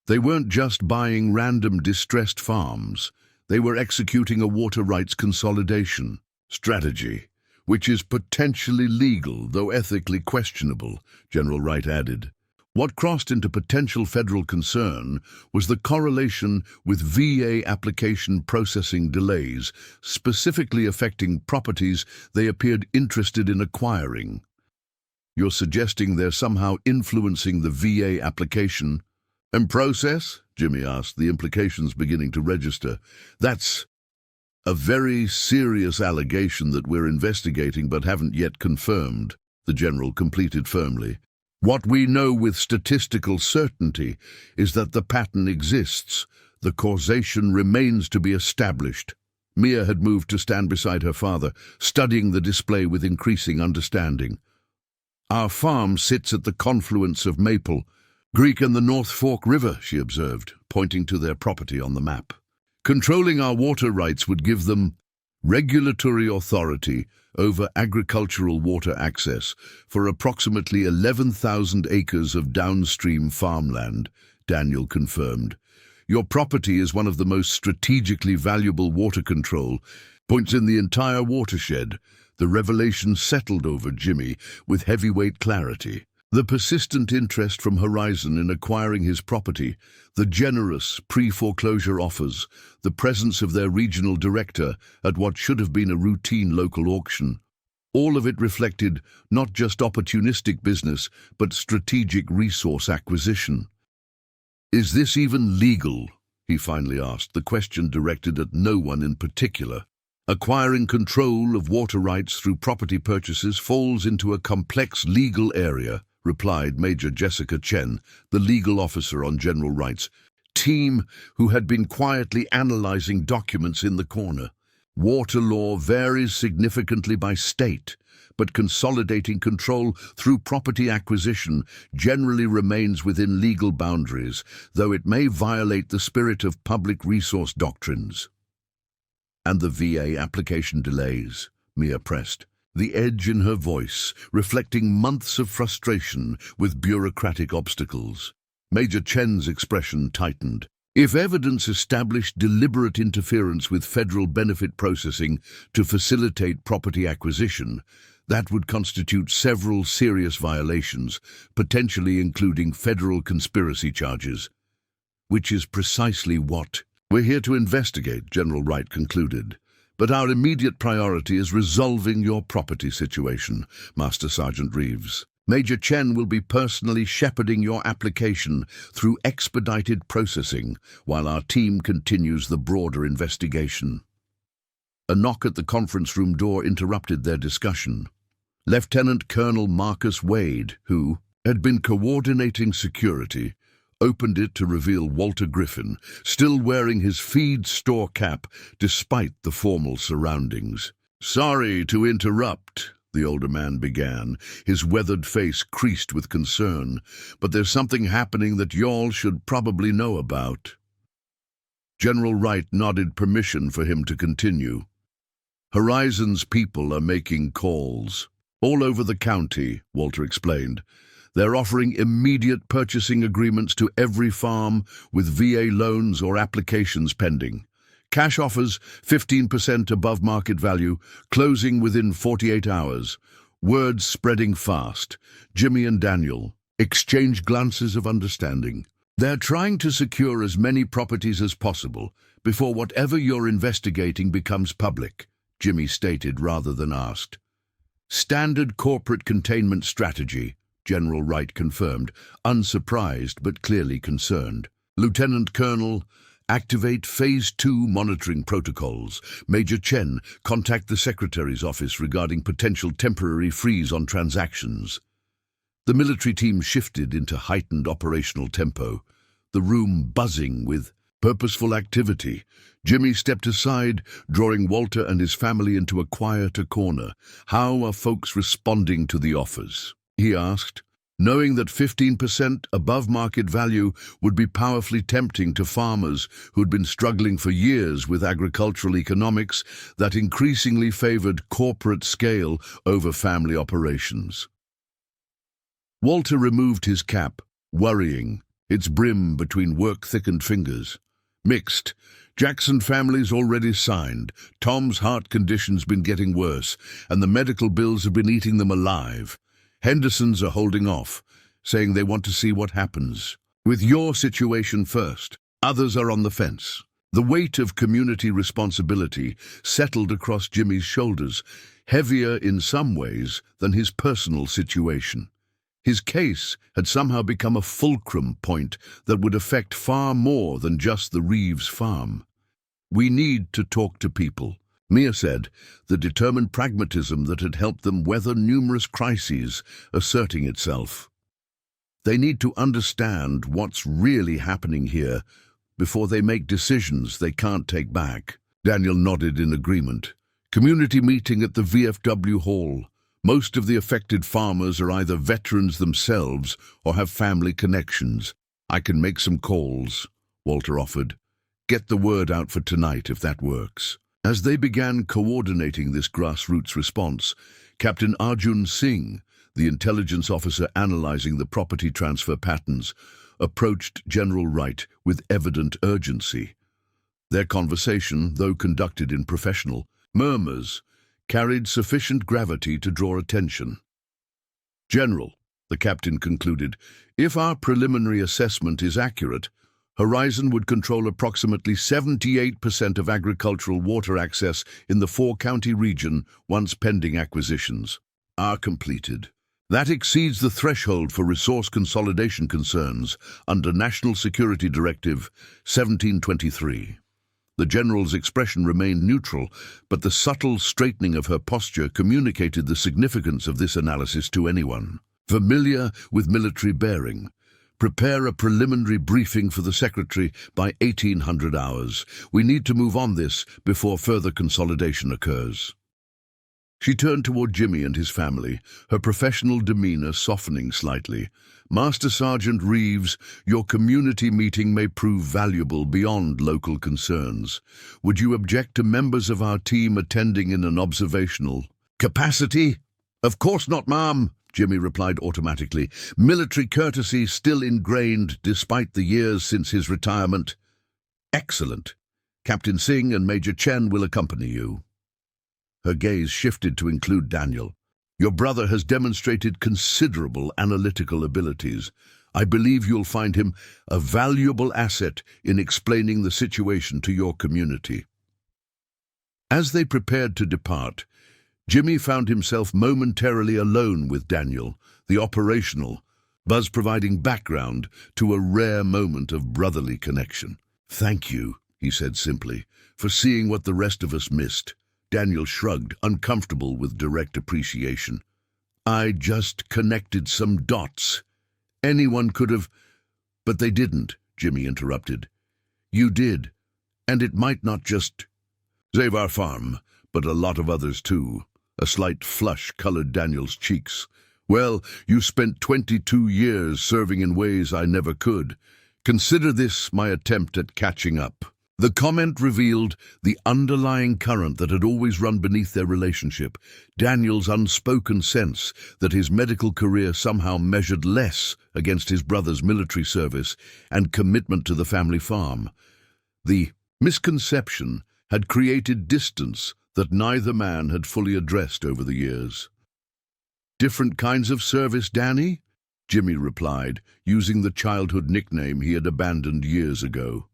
They weren't just buying random distressed farms, they were executing a water rights consolidation strategy, which is potentially legal, though ethically questionable, General Wright added. What crossed into potential federal concern was the correlation with VA application processing delays, specifically affecting properties they appeared interested in acquiring. You're suggesting they're somehow influencing the VA application and process? Jimmy asked, the implications beginning to register. That's a very serious allegation that we're investigating but haven't yet confirmed, the general completed firmly. What we know with statistical certainty is that the pattern exists. The causation remains to be established. Mia had moved to stand beside her father, studying the display with increasing understanding. Our farm sits at the confluence of Maple, Creek and the North Fork River, she observed, pointing to their property on the map. Controlling our water rights would give them regulatory authority over agricultural water access for approximately 11,000 acres of downstream farmland, Daniel confirmed. Your property is one of the most strategically valuable water control points in the entire watershed. The revelation settled over Jimmy with heavyweight clarity. The persistent interest from Horizon in acquiring his property, the generous pre-foreclosure offers, the presence of their regional director at what should have been a routine local auction. All of it reflected not just opportunistic business, but strategic resource acquisition. Is this even legal? He finally asked, the question directed at no one in particular. Acquiring control of water rights through property purchases falls into a complex legal area, replied Major Jessica Chen, the legal officer on General Wright's team, who had been quietly analyzing documents in the corner. Water law varies significantly by state, but consolidating control through property acquisition generally remains within legal boundaries, though it may violate the spirit of public resource doctrines. And the VA application delays, Mia pressed, the edge in her voice reflecting months of frustration with bureaucratic obstacles. Major Chen's expression tightened. If evidence established deliberate interference with federal benefit processing to facilitate property acquisition, that would constitute several serious violations, potentially including federal conspiracy charges. Which is precisely what we're here to investigate, General Wright concluded. But our immediate priority is resolving your property situation, Master Sergeant Reeves. Major Chen will be personally shepherding your application through expedited processing while our team continues the broader investigation. A knock at the conference room door interrupted their discussion. Lieutenant Colonel Marcus Wade, who had been coordinating security, opened it to reveal Walter Griffin, still wearing his feed store cap despite the formal surroundings. "Sorry to interrupt," the older man began, his weathered face creased with concern, "but there's something happening that y'all should probably know about." General Wright nodded permission for him to continue. "Horizon's people are making calls. All over the county," Walter explained. "They're offering immediate purchasing agreements to every farm with VA loans or applications pending. Cash offers 15% above market value, closing within 48 hours. Words spreading fast. Jimmy and Daniel exchanged glances of understanding. They're trying to secure as many properties as possible before whatever you're investigating becomes public," Jimmy stated rather than asked. Standard corporate containment strategy, General Wright confirmed, unsurprised but clearly concerned. Lieutenant Colonel, activate Phase 2 monitoring protocols. Major Chen, contact the Secretary's office regarding potential temporary freeze on transactions. The military team shifted into heightened operational tempo, the room buzzing with purposeful activity. Jimmy stepped aside, drawing Walter and his family into a quieter corner. How are folks responding to the offers? He asked, knowing that 15% above market value would be powerfully tempting to farmers who'd been struggling for years with agricultural economics that increasingly favored corporate scale over family operations. Walter removed his cap, worrying, its brim between work-thickened fingers. Mixed. Jackson family's already signed. Tom's heart condition's been getting worse, and the medical bills have been eating them alive. Henderson's are holding off, saying they want to see what happens. With your situation first, others are on the fence. The weight of community responsibility settled across Jimmy's shoulders, heavier in some ways than his personal situation. His case had somehow become a fulcrum point that would affect far more than just the Reeves farm. We need to talk to people, Mia said, the determined pragmatism that had helped them weather numerous crises asserting itself. They need to understand what's really happening here before they make decisions they can't take back. Daniel nodded in agreement. Community meeting at the VFW hall. Most of the affected farmers are either veterans themselves or have family connections. I can make some calls, Walter offered. Get the word out for tonight if that works. As they began coordinating this grassroots response, Captain Arjun Singh, the intelligence officer analyzing the property transfer patterns, approached General Wright with evident urgency. Their conversation, though conducted in professional murmurs, carried sufficient gravity to draw attention. General, the captain concluded, if our preliminary assessment is accurate, Horizon would control approximately 78% of agricultural water access in the four-county region once pending acquisitions are completed. That exceeds the threshold for resource consolidation concerns under National Security Directive 1723. The General's expression remained neutral, but the subtle straightening of her posture communicated the significance of this analysis to anyone familiar with military bearing. Prepare a preliminary briefing for the Secretary by 1800 hours. We need to move on this before further consolidation occurs. She turned toward Jimmy and his family, her professional demeanor softening slightly. Master Sergeant Reeves, your community meeting may prove valuable beyond local concerns. Would you object to members of our team attending in an observational capacity? Of course not, ma'am, Jimmy replied automatically. Military courtesy still ingrained despite the years since his retirement. Excellent. Captain Singh and Major Chen will accompany you. Her gaze shifted to include Daniel. Your brother has demonstrated considerable analytical abilities. I believe you'll find him a valuable asset in explaining the situation to your community. As they prepared to depart, Jimmy found himself momentarily alone with Daniel, the operational, Buzz providing background to a rare moment of brotherly connection. Thank you, he said simply, for seeing what the rest of us missed. Daniel shrugged, uncomfortable with direct appreciation. I just connected some dots. Anyone could have, but they didn't, Jimmy interrupted. You did, and it might not just save our farm, but a lot of others too. A slight flush colored Daniel's cheeks. Well, you spent 22 years serving in ways I never could. Consider this my attempt at catching up. The comment revealed the underlying current that had always run beneath their relationship, Daniel's unspoken sense that his medical career somehow measured less against his brother's military service and commitment to the family farm. The misconception had created distance that neither man had fully addressed over the years. Different kinds of service, Danny? Jimmy replied, using the childhood nickname he had abandoned years ago.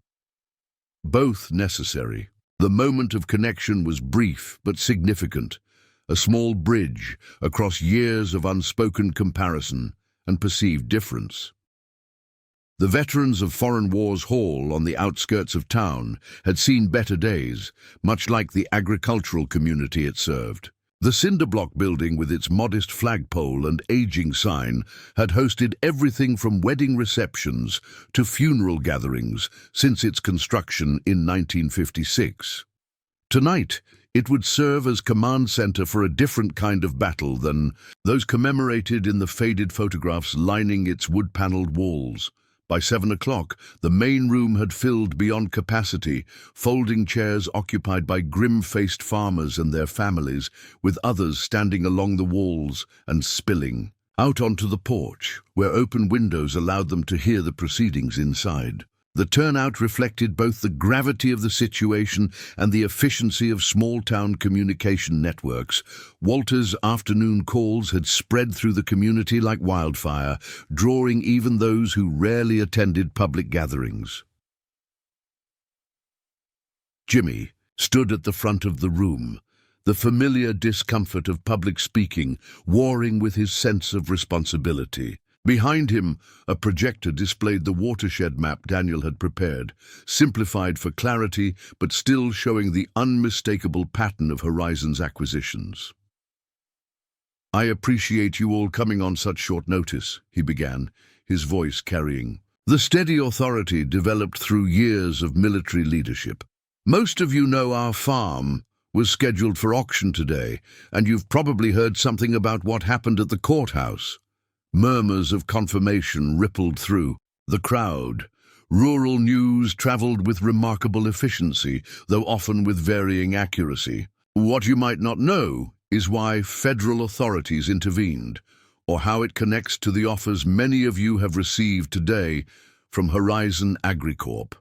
Both necessary. The moment of connection was brief but significant, a small bridge across years of unspoken comparison and perceived difference. The veterans of Foreign Wars Hall on the outskirts of town had seen better days, much like the agricultural community it served. The cinder block building with its modest flagpole and aging sign had hosted everything from wedding receptions to funeral gatherings since its construction in 1956. Tonight, it would serve as command center for a different kind of battle than those commemorated in the faded photographs lining its wood-paneled walls. By 7 o'clock, the main room had filled beyond capacity, folding chairs occupied by grim-faced farmers and their families, with others standing along the walls and spilling out onto the porch, where open windows allowed them to hear the proceedings inside. The turnout reflected both the gravity of the situation and the efficiency of small-town communication networks. Walter's afternoon calls had spread through the community like wildfire, drawing even those who rarely attended public gatherings. Jimmy stood at the front of the room, the familiar discomfort of public speaking warring with his sense of responsibility. Behind him, a projector displayed the watershed map Daniel had prepared, simplified for clarity but still showing the unmistakable pattern of Horizon's acquisitions. "I appreciate you all coming on such short notice," he began, his voice carrying the steady authority developed through years of military leadership. "Most of you know our farm was scheduled for auction today, and you've probably heard something about what happened at the courthouse." Murmurs of confirmation rippled through the crowd. Rural news traveled with remarkable efficiency, though often with varying accuracy. What you might not know is why federal authorities intervened, or how it connects to the offers many of you have received today from Horizon AgriCorp.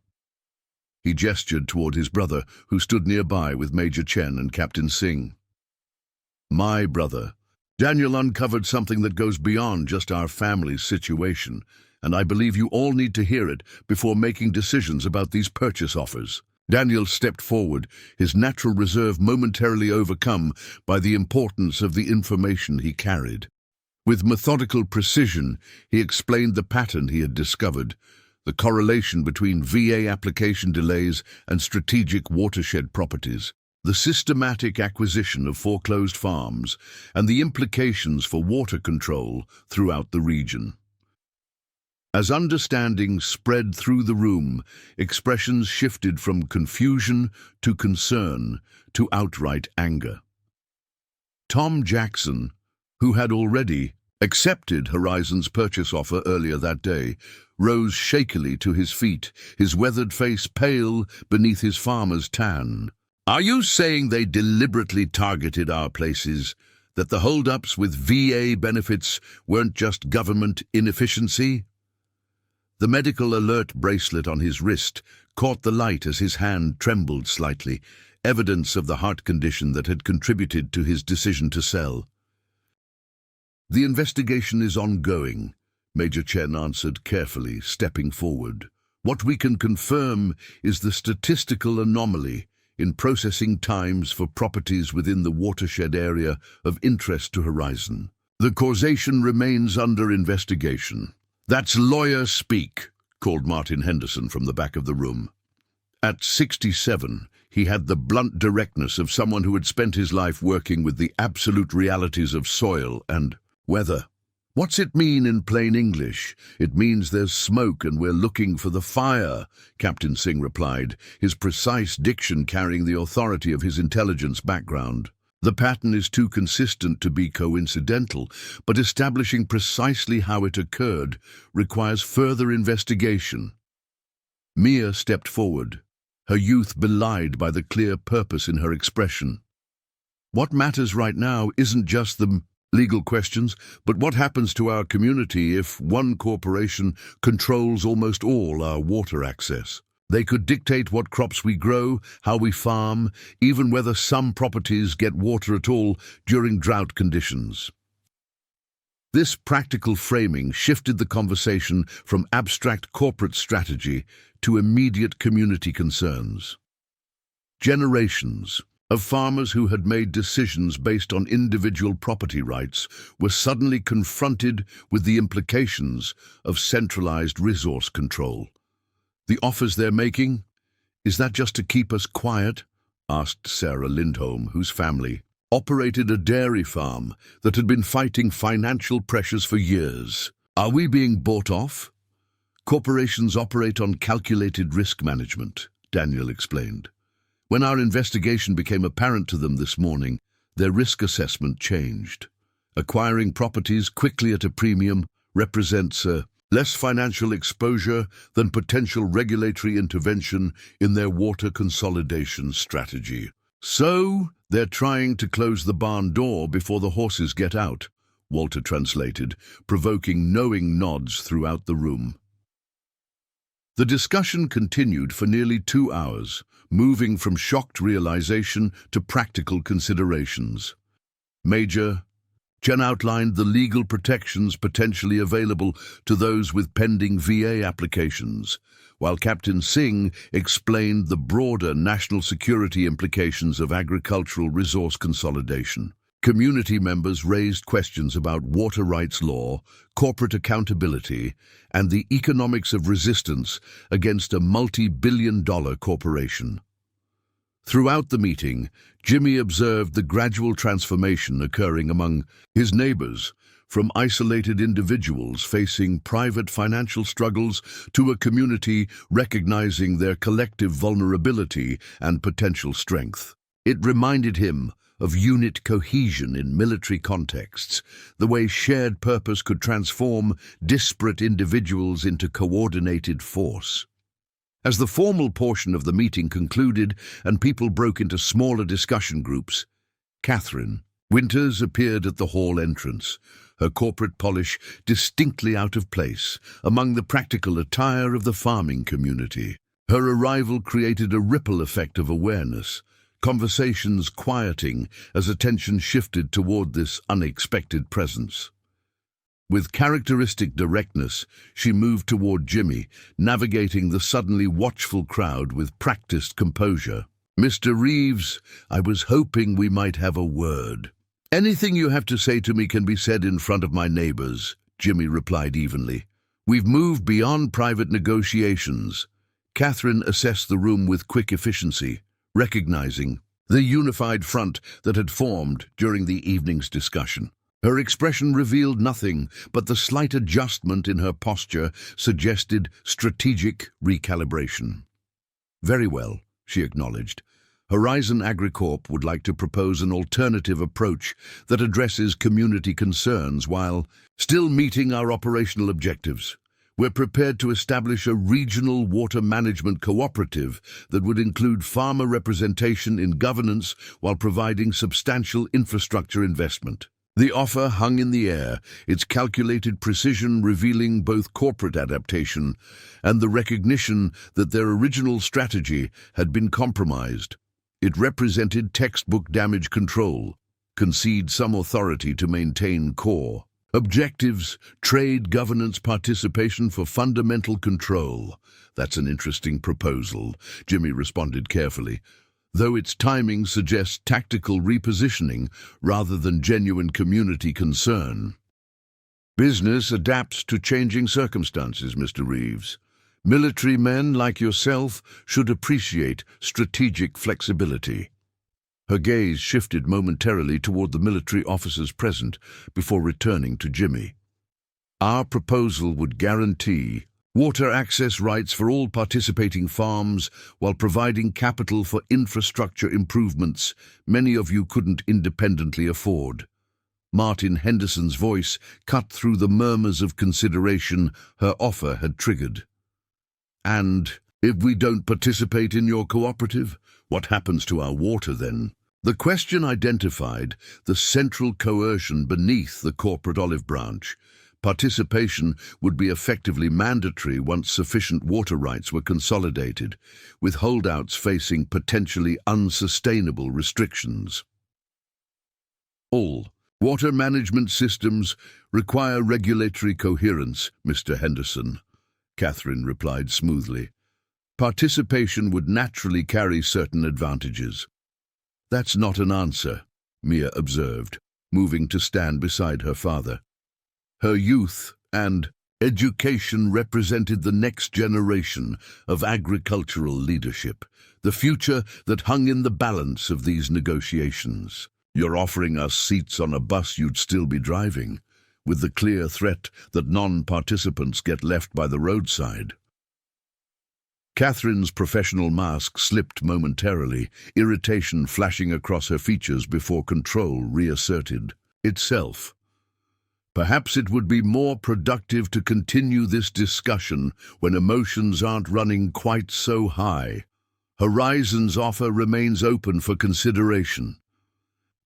He gestured toward his brother, who stood nearby with Major Chen and Captain Singh. "My brother, Daniel uncovered something that goes beyond just our family's situation, and I believe you all need to hear it before making decisions about these purchase offers." Daniel stepped forward, his natural reserve momentarily overcome by the importance of the information he carried. With methodical precision, he explained the pattern he had discovered, the correlation between VA application delays and strategic watershed properties, the systematic acquisition of foreclosed farms, and the implications for water control throughout the region. As understanding spread through the room, expressions shifted from confusion to concern to outright anger. Tom Jackson, who had already accepted Horizon's purchase offer earlier that day, rose shakily to his feet, his weathered face pale beneath his farmer's tan. "Are you saying they deliberately targeted our places, that the hold-ups with VA benefits weren't just government inefficiency?" The medical alert bracelet on his wrist caught the light as his hand trembled slightly, evidence of the heart condition that had contributed to his decision to sell. "The investigation is ongoing," Major Chen answered carefully, stepping forward. "What we can confirm is the statistical anomaly in processing times for properties within the watershed area of interest to Horizon. The causation remains under investigation." "That's lawyer speak," called Martin Henderson from the back of the room. At 67, he had the blunt directness of someone who had spent his life working with the absolute realities of soil and weather. "What's it mean in plain English?" "It means there's smoke and we're looking for the fire," Captain Singh replied, his precise diction carrying the authority of his intelligence background. "The pattern is too consistent to be coincidental, but establishing precisely how it occurred requires further investigation." Mia stepped forward, her youth belied by the clear purpose in her expression. "What matters right now isn't just the legal questions, but what happens to our community if one corporation controls almost all our water access. They could dictate what crops we grow, how we farm, even whether some properties get water at all during drought conditions." This practical framing shifted the conversation from abstract corporate strategy to immediate community concerns. Generations of farmers who had made decisions based on individual property rights were suddenly confronted with the implications of centralized resource control. "The offers they're making, is that just to keep us quiet?" asked Sarah Lindholm, whose family operated a dairy farm that had been fighting financial pressures for years. "Are we being bought off?" "Corporations operate on calculated risk management," Daniel explained. "When our investigation became apparent to them this morning, their risk assessment changed. Acquiring properties quickly at a premium represents less financial exposure than potential regulatory intervention in their water consolidation strategy. So, they're trying to close the barn door before the horses get out," Walter translated, provoking knowing nods throughout the room. The discussion continued for nearly 2 hours, moving from shocked realization to practical considerations. Major Jen outlined the legal protections potentially available to those with pending VA applications, while Captain Singh explained the broader national security implications of agricultural resource consolidation. Community members raised questions about water rights law, corporate accountability, and the economics of resistance against a multi-billion-dollar corporation. Throughout the meeting, Jimmy observed the gradual transformation occurring among his neighbors, from isolated individuals facing private financial struggles to a community recognizing their collective vulnerability and potential strength. It reminded him of unit cohesion in military contexts, the way shared purpose could transform disparate individuals into coordinated force. As the formal portion of the meeting concluded and people broke into smaller discussion groups, Catherine Winters appeared at the hall entrance, her corporate polish distinctly out of place among the practical attire of the farming community. Her arrival created a ripple effect of awareness, conversations quieting as attention shifted toward this unexpected presence. With characteristic directness, she moved toward Jimmy, navigating the suddenly watchful crowd with practiced composure. "Mr. Reeves, I was hoping we might have a word." "Anything you have to say to me can be said in front of my neighbors," Jimmy replied evenly. "We've moved beyond private negotiations." Catherine assessed the room with quick efficiency, recognizing the unified front that had formed during the evening's discussion. Her expression revealed nothing, but the slight adjustment in her posture suggested strategic recalibration. "Very well," she acknowledged. "Horizon AgriCorp would like to propose an alternative approach that addresses community concerns while still meeting our operational objectives. We're prepared to establish a regional water management cooperative that would include farmer representation in governance while providing substantial infrastructure investment." The offer hung in the air, its calculated precision revealing both corporate adaptation and the recognition that their original strategy had been compromised. It represented textbook damage control, concede some authority to maintain core objectives, trade governance participation for fundamental control. "That's an interesting proposal," Jimmy responded carefully, though its timing suggests tactical repositioning rather than genuine community concern. "Business adapts to changing circumstances, Mr. Reeves. Military men like yourself should appreciate strategic flexibility." Her gaze shifted momentarily toward the military officers present before returning to Jimmy. "Our proposal would guarantee water access rights for all participating farms while providing capital for infrastructure improvements many of you couldn't independently afford." Martin Henderson's voice cut through the murmurs of consideration her offer had triggered. "And if we don't participate in your cooperative, what happens to our water then?" The question identified the central coercion beneath the corporate olive branch. Participation would be effectively mandatory once sufficient water rights were consolidated, with holdouts facing potentially unsustainable restrictions. "All water management systems require regulatory coherence, Mr. Henderson," Catherine replied smoothly. participation would naturally carry certain advantages. "That's not an answer," Mia observed, moving to stand beside her father. Her youth and education represented the next generation of agricultural leadership, the future that hung in the balance of these negotiations. "You're offering us seats on a bus you'd still be driving, with the clear threat that non-participants get left by the roadside." Catherine's professional mask slipped momentarily, irritation flashing across her features before control reasserted itself. "Perhaps it would be more productive to continue this discussion when emotions aren't running quite so high. Horizon's offer remains open for consideration."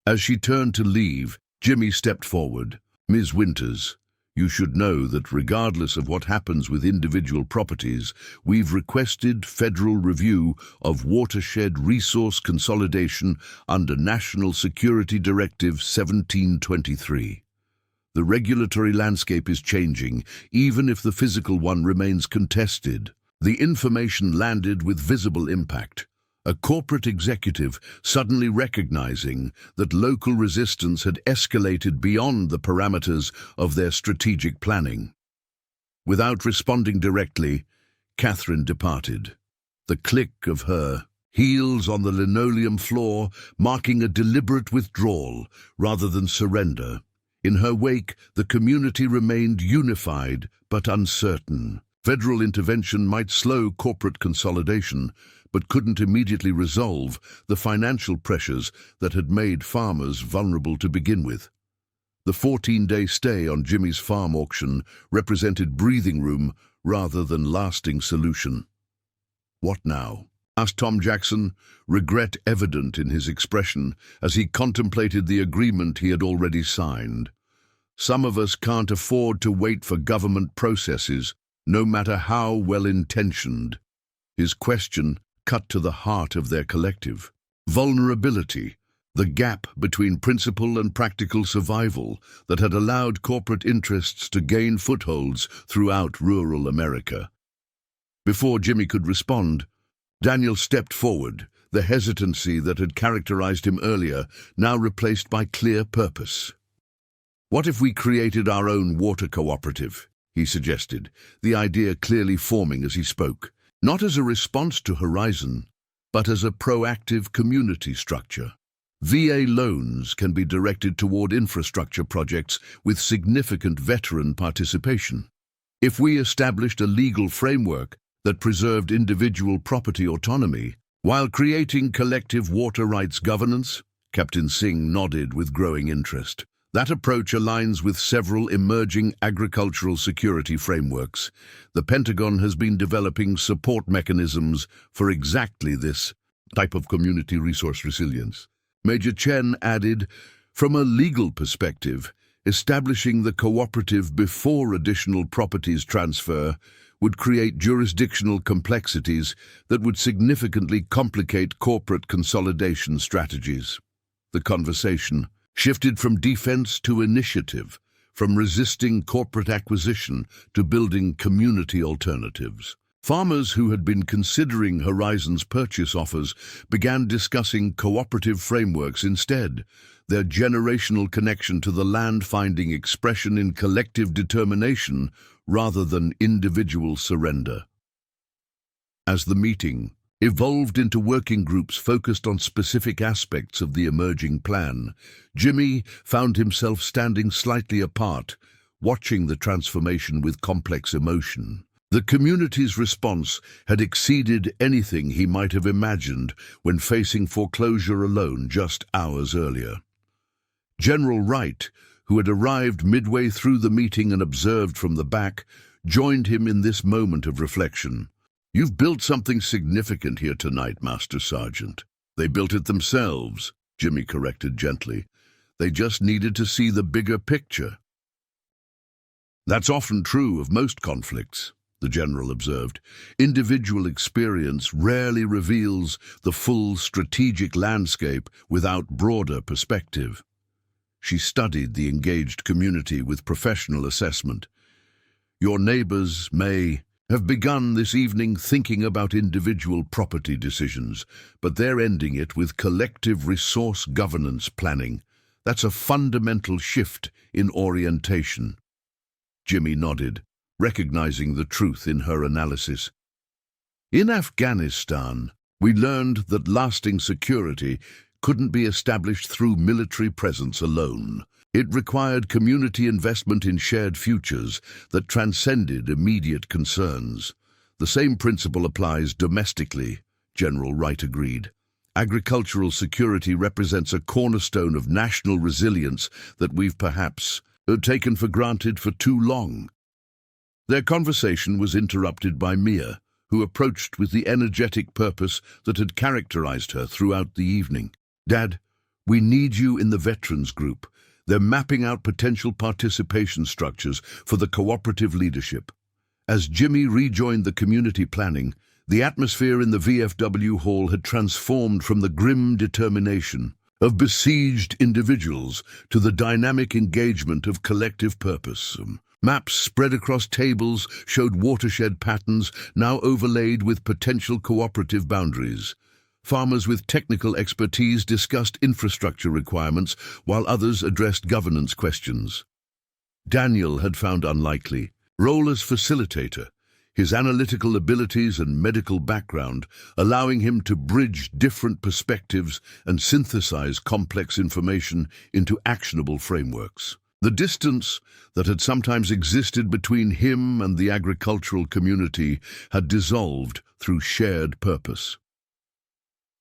As she turned to leave, Jimmy stepped forward. "Ms. Winters, you should know that regardless of what happens with individual properties, we've requested federal review of watershed resource consolidation under National Security Directive 1723. The regulatory landscape is changing, even if the physical one remains contested." The information landed with visible impact. A corporate executive suddenly recognizing that local resistance had escalated beyond the parameters of their strategic planning. Without responding directly, Catherine departed. The click of her heels on the linoleum floor marking a deliberate withdrawal rather than surrender. In her wake, the community remained unified but uncertain. Federal intervention might slow corporate consolidation, but couldn't immediately resolve the financial pressures that had made farmers vulnerable to begin with. The 14-day stay on Jimmy's farm auction represented breathing room rather than lasting solution. "What now?" asked Tom Jackson, regret evident in his expression as he contemplated the agreement he had already signed. "Some of us can't afford to wait for government processes, no matter how well-intentioned." His question cut to the heart of their collective. Vulnerability, the gap between principle and practical survival that had allowed corporate interests to gain footholds throughout rural America. Before Jimmy could respond, Daniel stepped forward, the hesitancy that had characterized him earlier now replaced by clear purpose. "What if we created our own water cooperative?" he suggested, the idea clearly forming as he spoke. Not as a response to Horizon, but as a proactive community structure. VA loans can be directed toward infrastructure projects with significant veteran participation. If we established a legal framework that preserved individual property autonomy while creating collective water rights governance, Captain Singh nodded with growing interest. That approach aligns with several emerging agricultural security frameworks. The Pentagon has been developing support mechanisms for exactly this type of community resource resilience. Major Chen added, "From a legal perspective, establishing the cooperative before additional properties transfer would create jurisdictional complexities that would significantly complicate corporate consolidation strategies." The conversation shifted from defense to initiative, from resisting corporate acquisition to building community alternatives. Farmers who had been considering Horizon's purchase offers began discussing cooperative frameworks instead, their generational connection to the land finding expression in collective determination rather than individual surrender. As the meeting evolved into working groups focused on specific aspects of the emerging plan, Jimmy found himself standing slightly apart, watching the transformation with complex emotion. The community's response had exceeded anything he might have imagined when facing foreclosure alone just hours earlier. General Wright, who had arrived midway through the meeting and observed from the back, joined him in this moment of reflection. "You've built something significant here tonight, Master Sergeant." "They built it themselves," Jimmy corrected gently. "They just needed to see the bigger picture." "That's often true of most conflicts," the General observed. "Individual experience rarely reveals the full strategic landscape without broader perspective." She studied the engaged community with professional assessment. "Your neighbors may have begun this evening thinking about individual property decisions, but they're ending it with collective resource governance planning. That's a fundamental shift in orientation." Jimmy nodded, recognizing the truth in her analysis. "In Afghanistan, we learned that lasting security couldn't be established through military presence alone. It required community investment in shared futures that transcended immediate concerns. The same principle applies domestically," General Wright agreed. "Agricultural security represents a cornerstone of national resilience that we've perhaps taken for granted for too long." Their conversation was interrupted by Mia, who approached with the energetic purpose that had characterized her throughout the evening. "Dad, we need you in the veterans group. They're mapping out potential participation structures for the cooperative leadership." As Jimmy rejoined the community planning, the atmosphere in the VFW hall had transformed from the grim determination of besieged individuals to the dynamic engagement of collective purpose. Maps spread across tables showed watershed patterns now overlaid with potential cooperative boundaries. Farmers with technical expertise discussed infrastructure requirements, while others addressed governance questions. Daniel had found unlikely role as facilitator, his analytical abilities and medical background allowing him to bridge different perspectives and synthesize complex information into actionable frameworks. The distance that had sometimes existed between him and the agricultural community had dissolved through shared purpose.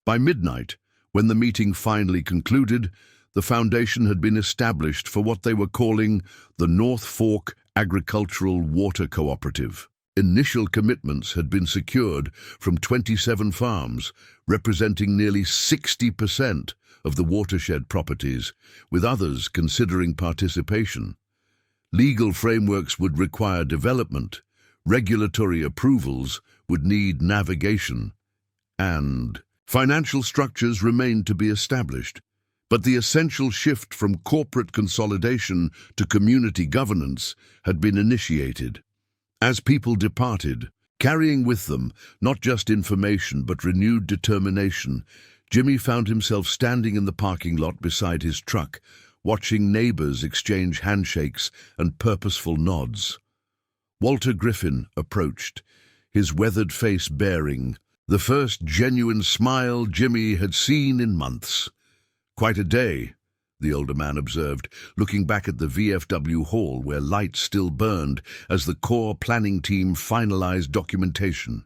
By midnight, when the meeting finally concluded, the foundation had been established for what they were calling the North Fork Agricultural Water Cooperative. Initial commitments had been secured from 27 farms, representing nearly 60% of the watershed properties, with others considering participation. Legal frameworks would require development, regulatory approvals would need navigation, and financial structures remained to be established. But the essential shift from corporate consolidation to community governance had been initiated. As people departed, carrying with them not just information but renewed determination, Jimmy found himself standing in the parking lot beside his truck, watching neighbors exchange handshakes and purposeful nods. Walter Griffin approached, his weathered face bearing the first genuine smile Jimmy had seen in months. "Quite a day," the older man observed, looking back at the VFW hall where lights still burned as the core planning team finalized documentation.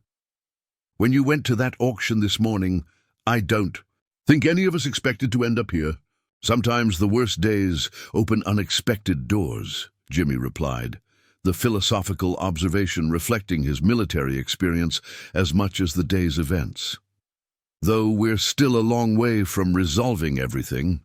"When you went to that auction this morning, I don't think any of us expected to end up here. Sometimes the worst days open unexpected doors," Jimmy replied, the philosophical observation reflecting his military experience as much as the day's events. "Though we're still a long way from resolving everything."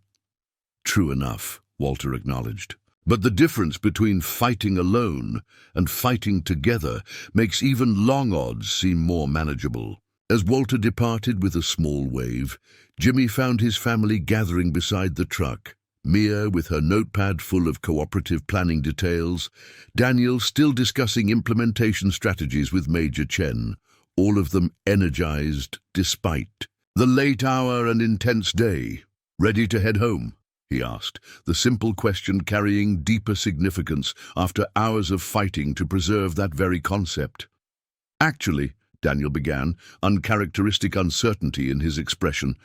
"True enough," Walter acknowledged. "But the difference between fighting alone and fighting together makes even long odds seem more manageable." As Walter departed with a small wave, Jimmy found his family gathering beside the truck. Mia with her notepad full of cooperative planning details, Daniel still discussing implementation strategies with Major Chen, all of them energized despite the late hour and intense day. "Ready to head home?" he asked, the simple question carrying deeper significance after hours of fighting to preserve that very concept. "Actually," Daniel began, uncharacteristic uncertainty in his expression,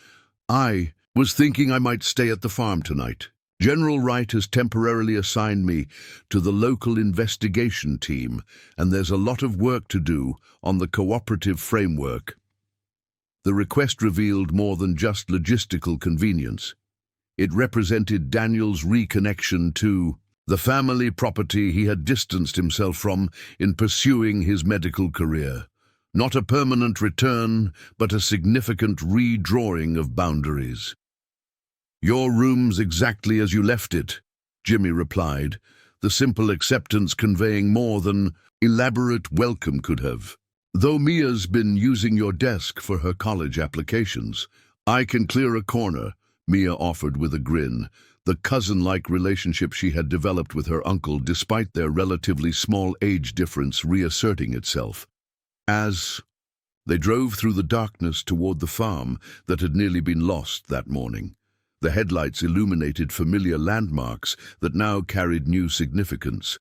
"I was thinking I might stay at the farm tonight. General Wright has temporarily assigned me to the local investigation team, and there's a lot of work to do on the cooperative framework." The request revealed more than just logistical convenience. It represented Daniel's reconnection to the family property he had distanced himself from in pursuing his medical career. Not a permanent return, but a significant redrawing of boundaries. "Your room's exactly as you left it," Jimmy replied, the simple acceptance conveying more than elaborate welcome could have. "Though Mia's been using your desk for her college applications, I can clear a corner," Mia offered with a grin, the cousin-like relationship she had developed with her uncle despite their relatively small age difference reasserting itself. As they drove through the darkness toward the farm that had nearly been lost that morning, the headlights illuminated familiar landmarks that now carried new significance,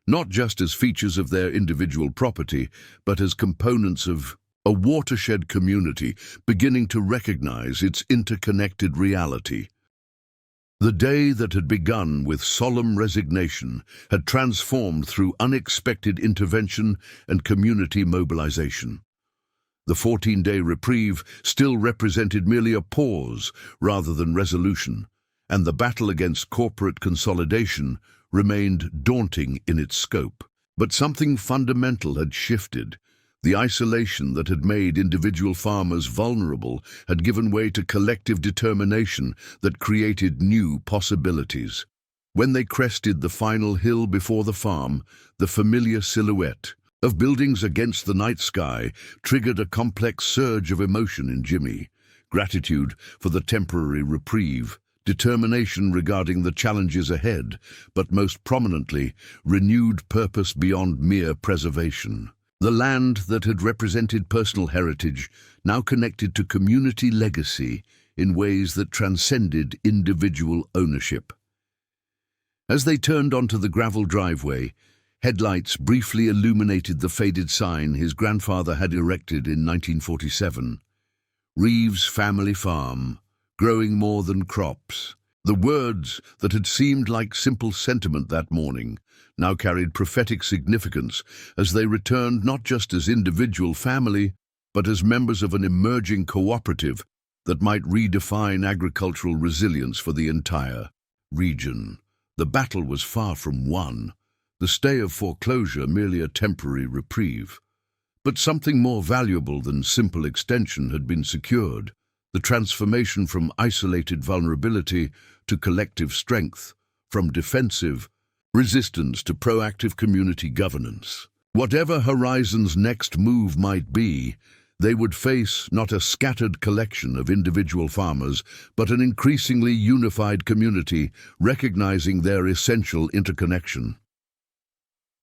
not just as features of their individual property, but as components of a watershed community beginning to recognize its interconnected reality. The day that had begun with solemn resignation had transformed through unexpected intervention and community mobilization. The 14-day reprieve still represented merely a pause rather than resolution, and the battle against corporate consolidation remained daunting in its scope. But something fundamental had shifted. The isolation that had made individual farmers vulnerable had given way to collective determination that created new possibilities. When they crested the final hill before the farm, the familiar silhouette of buildings against the night sky triggered a complex surge of emotion in Jimmy. Gratitude for the temporary reprieve, determination regarding the challenges ahead, but most prominently, renewed purpose beyond mere preservation. The land that had represented personal heritage now connected to community legacy in ways that transcended individual ownership. As they turned onto the gravel driveway, headlights briefly illuminated the faded sign his grandfather had erected in 1947. Reeves Family Farm, growing more than crops. The words that had seemed like simple sentiment that morning now carried prophetic significance as they returned not just as individual family, but as members of an emerging cooperative that might redefine agricultural resilience for the entire region. The battle was far from won, the stay of foreclosure merely a temporary reprieve. But something more valuable than simple extension had been secured, the transformation from isolated vulnerability to collective strength, from defensive resistance to proactive community governance. Whatever Horizon's next move might be, they would face not a scattered collection of individual farmers, but an increasingly unified community recognizing their essential interconnection.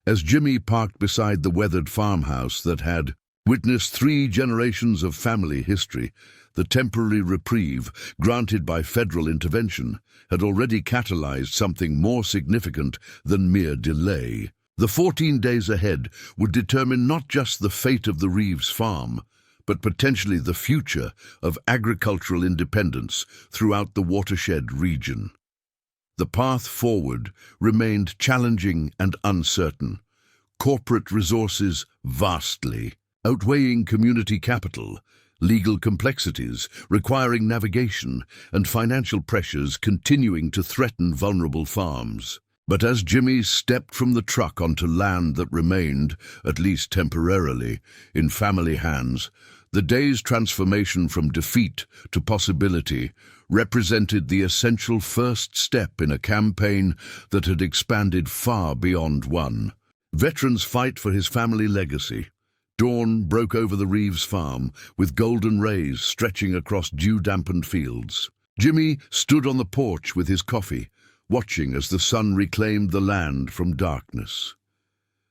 As Jimmy parked beside the weathered farmhouse that had witnessed 3 generations of family history, the temporary reprieve granted by federal intervention had already catalyzed something more significant than mere delay. The 14 days ahead would determine not just the fate of the Reeves farm, but potentially the future of agricultural independence throughout the watershed region. The path forward remained challenging and uncertain, corporate resources vastly outweighing community capital, legal complexities requiring navigation, and financial pressures continuing to threaten vulnerable farms. But as Jimmy stepped from the truck onto land that remained, at least temporarily, in family hands, the day's transformation from defeat to possibility represented the essential first step in a campaign that had expanded far beyond one. Veterans fight for his family legacy. Dawn broke over the Reeves farm, with golden rays stretching across dew-dampened fields. Jimmy stood on the porch with his coffee, watching as the sun reclaimed the land from darkness.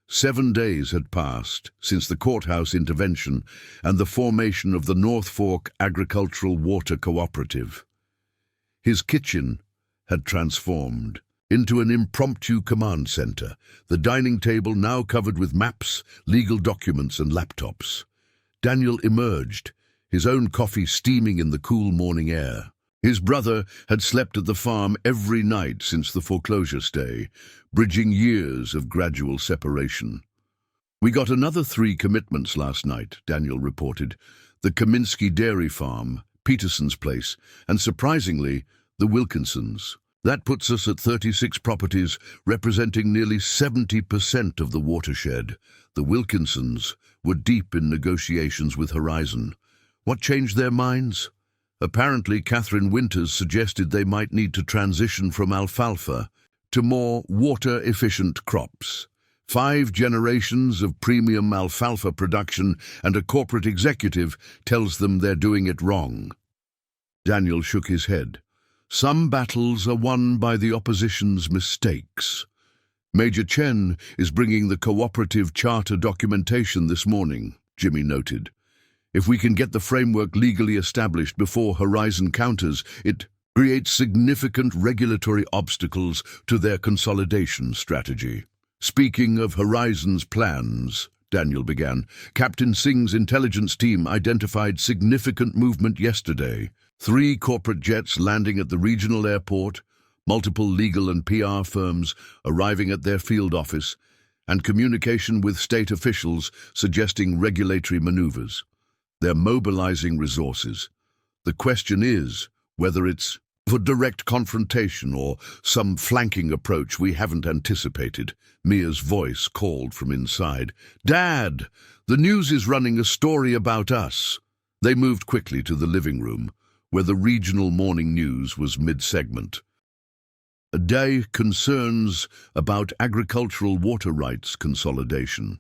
7 days had passed since the Courthouse intervention and the formation of the North Fork Agricultural Water Cooperative. His kitchen had transformed into an impromptu command center, the dining table now covered with maps, legal documents, and laptops. Daniel emerged, his own coffee steaming in the cool morning air. His brother had slept at the farm every night since the foreclosure stay, bridging years of gradual separation. "We got another 3 commitments last night," Daniel reported. "The Kaminsky Dairy Farm, Peterson's Place, and surprisingly, the Wilkinsons. That puts us at 36 properties, representing nearly 70% of the watershed. The Wilkinsons were deep in negotiations with Horizon. What changed their minds? Apparently, Catherine Winters suggested they might need to transition from alfalfa to more water-efficient crops. 5 generations of premium alfalfa production and a corporate executive tells them they're doing it wrong." Daniel shook his head. "Some battles are won by the opposition's mistakes. Major Chen is bringing the cooperative charter documentation this morning. Jimmy noted. If we can get the framework legally established before Horizon counters, it creates significant regulatory obstacles to their consolidation strategy. Speaking of Horizon's plans, Daniel began, Captain Singh's intelligence team identified significant movement yesterday. 3 corporate jets landing at the regional airport, multiple legal and PR firms arriving at their field office, and communication with state officials suggesting regulatory maneuvers. They're mobilizing resources. The question is whether it's for direct confrontation or some flanking approach we haven't anticipated. Mia's voice called from inside. Dad, the news is running a story about us. They moved quickly to the living room, where the regional morning news was mid-segment. A day concerns about agricultural water rights consolidation.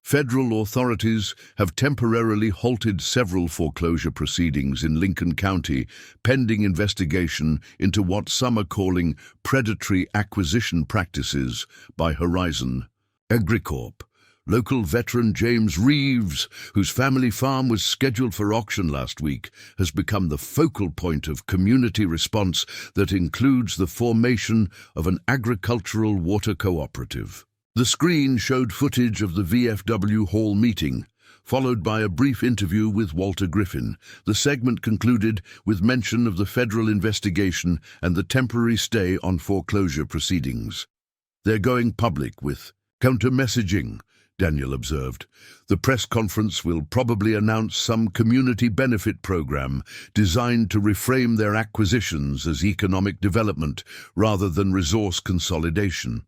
Federal authorities have temporarily halted several foreclosure proceedings in Lincoln County, pending investigation into what some are calling predatory acquisition practices by Horizon Agricorp. Local veteran James Reeves, whose family farm was scheduled for auction last week, has become the focal point of community response that includes the formation of an agricultural water cooperative. The screen showed footage of the VFW Hall meeting, followed by a brief interview with Walter Griffin. The segment concluded with mention of the federal investigation and the temporary stay on foreclosure proceedings. They're going public with counter-messaging, Daniel observed. The press conference will probably announce some community benefit program designed to reframe their acquisitions as economic development rather than resource consolidation.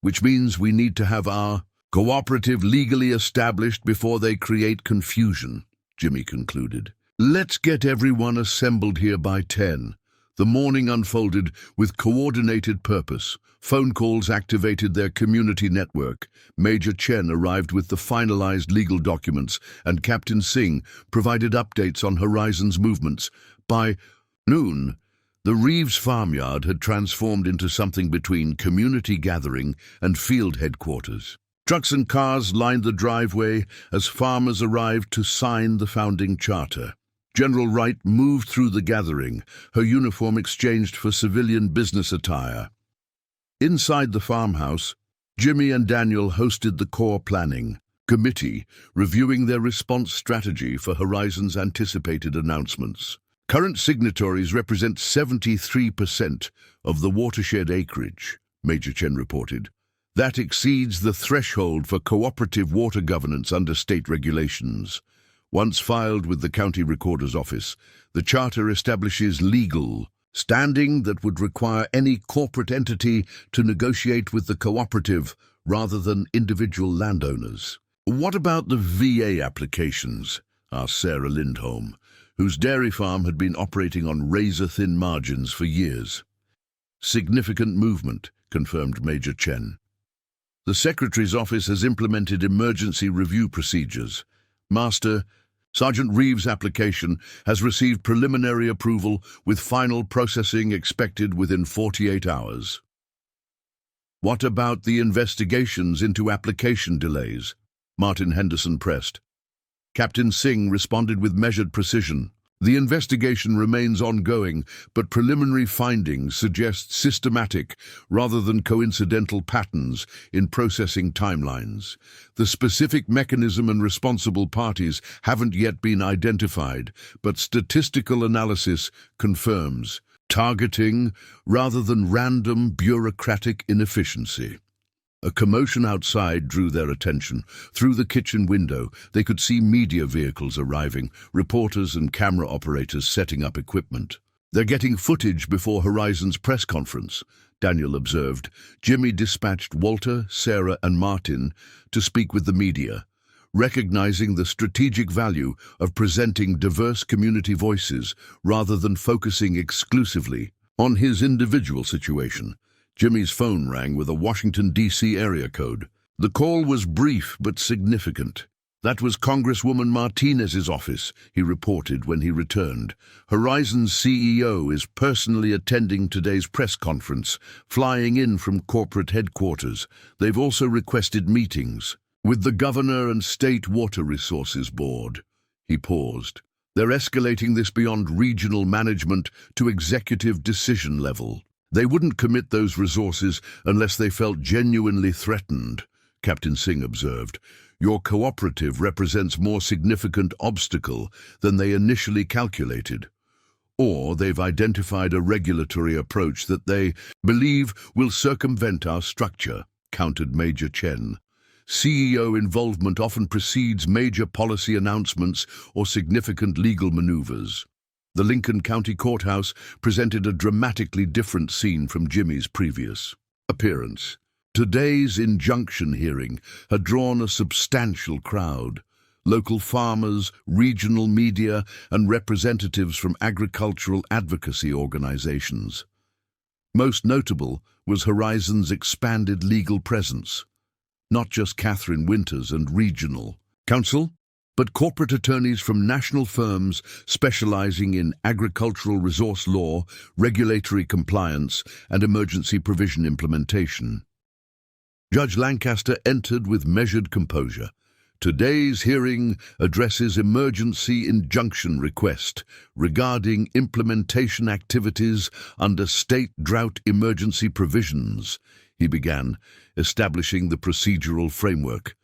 Which means we need to have our cooperative legally established before they create confusion, Jimmy concluded. Let's get everyone assembled here by 10. The morning unfolded with coordinated purpose. Phone calls activated their community network. Major Chen arrived with the finalized legal documents, and Captain Singh provided updates on Horizon's movements. By noon, the Reeves farmyard had transformed into something between community gathering and field headquarters. Trucks and cars lined the driveway as farmers arrived to sign the founding charter. General Wright moved through the gathering, her uniform exchanged for civilian business attire. Inside the farmhouse, Jimmy and Daniel hosted the core planning committee, reviewing their response strategy for Horizon's anticipated announcements. Current signatories represent 73% of the watershed acreage, Major Chen reported. That exceeds the threshold for cooperative water governance under state regulations. Once filed with the county recorder's office, the charter establishes legal standing that would require any corporate entity to negotiate with the cooperative rather than individual landowners. What about the VA applications? Asked Sarah Lindholm, whose dairy farm had been operating on razor-thin margins for years. Significant movement, confirmed Major Chen. The Secretary's office has implemented emergency review procedures. Master Sergeant Reeves' application has received preliminary approval with final processing expected within 48 hours. What about the investigations into application delays? Martin Henderson pressed. Captain Singh responded with measured precision. The investigation remains ongoing, but preliminary findings suggest systematic rather than coincidental patterns in processing timelines. The specific mechanism and responsible parties haven't yet been identified, but statistical analysis confirms targeting rather than random bureaucratic inefficiency. A commotion outside drew their attention. Through the kitchen window, they could see media vehicles arriving, reporters and camera operators setting up equipment. They're getting footage before Horizon's press conference, Daniel observed. Jimmy dispatched Walter, Sarah and Martin to speak with the media, recognizing the strategic value of presenting diverse community voices rather than focusing exclusively on his individual situation. Jimmy's phone rang with a Washington, D.C. area code. The call was brief but significant. That was Congresswoman Martinez's office, he reported when he returned. Horizon's CEO is personally attending today's press conference, flying in from corporate headquarters. They've also requested meetings. With the Governor and State Water Resources Board. He paused. They're escalating this beyond regional management to executive decision level. They wouldn't commit those resources unless they felt genuinely threatened, Captain Singh observed. Your cooperative represents more significant obstacle than they initially calculated. Or they've identified a regulatory approach that they believe will circumvent our structure, countered Major Chen. CEO involvement often precedes major policy announcements or significant legal maneuvers. The Lincoln County Courthouse presented a dramatically different scene from Jimmy's previous appearance. Today's injunction hearing had drawn a substantial crowd. Local farmers, regional media, and representatives from agricultural advocacy organizations. Most notable was Horizon's expanded legal presence. Not just Catherine Winters and regional counsel, but corporate attorneys from national firms specializing in agricultural resource law, regulatory compliance, and emergency provision implementation. Judge Lancaster entered with measured composure. Today's hearing addresses emergency injunction request regarding implementation activities under state drought emergency provisions, he began, establishing the procedural framework.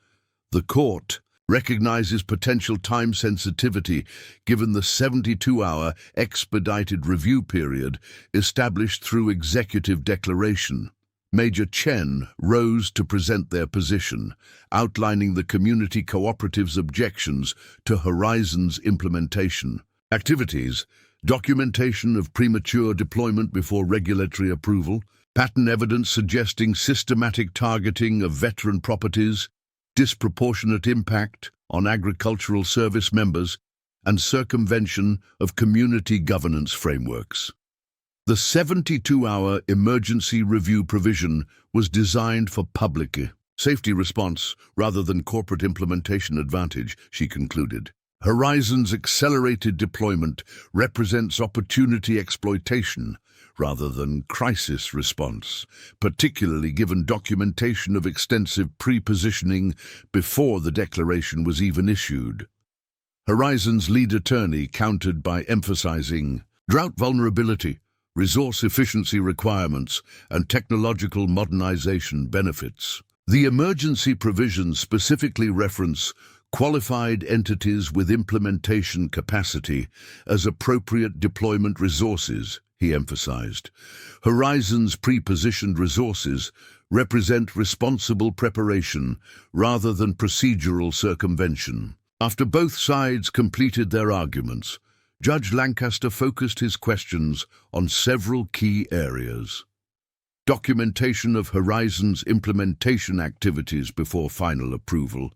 The court recognizes potential time sensitivity given the 72-hour expedited review period established through executive declaration. Major Chen rose to present their position, outlining the community cooperative's objections to Horizon's implementation. Activities, documentation of premature deployment before regulatory approval, pattern evidence suggesting systematic targeting of veteran properties, disproportionate impact on agricultural service members, and circumvention of community governance frameworks. The 72-hour emergency review provision was designed for public safety response rather than corporate implementation advantage, she concluded. Horizon's accelerated deployment represents opportunity exploitation rather than crisis response, particularly given documentation of extensive pre-positioning before the declaration was even issued. Horizon's lead attorney countered by emphasizing drought vulnerability, resource efficiency requirements, and technological modernization benefits. The emergency provisions specifically reference qualified entities with implementation capacity as appropriate deployment resources, he emphasized. Horizon's pre-positioned resources represent responsible preparation rather than procedural circumvention. After both sides completed their arguments, Judge Lancaster focused his questions on several key areas. Documentation of Horizon's implementation activities before final approval,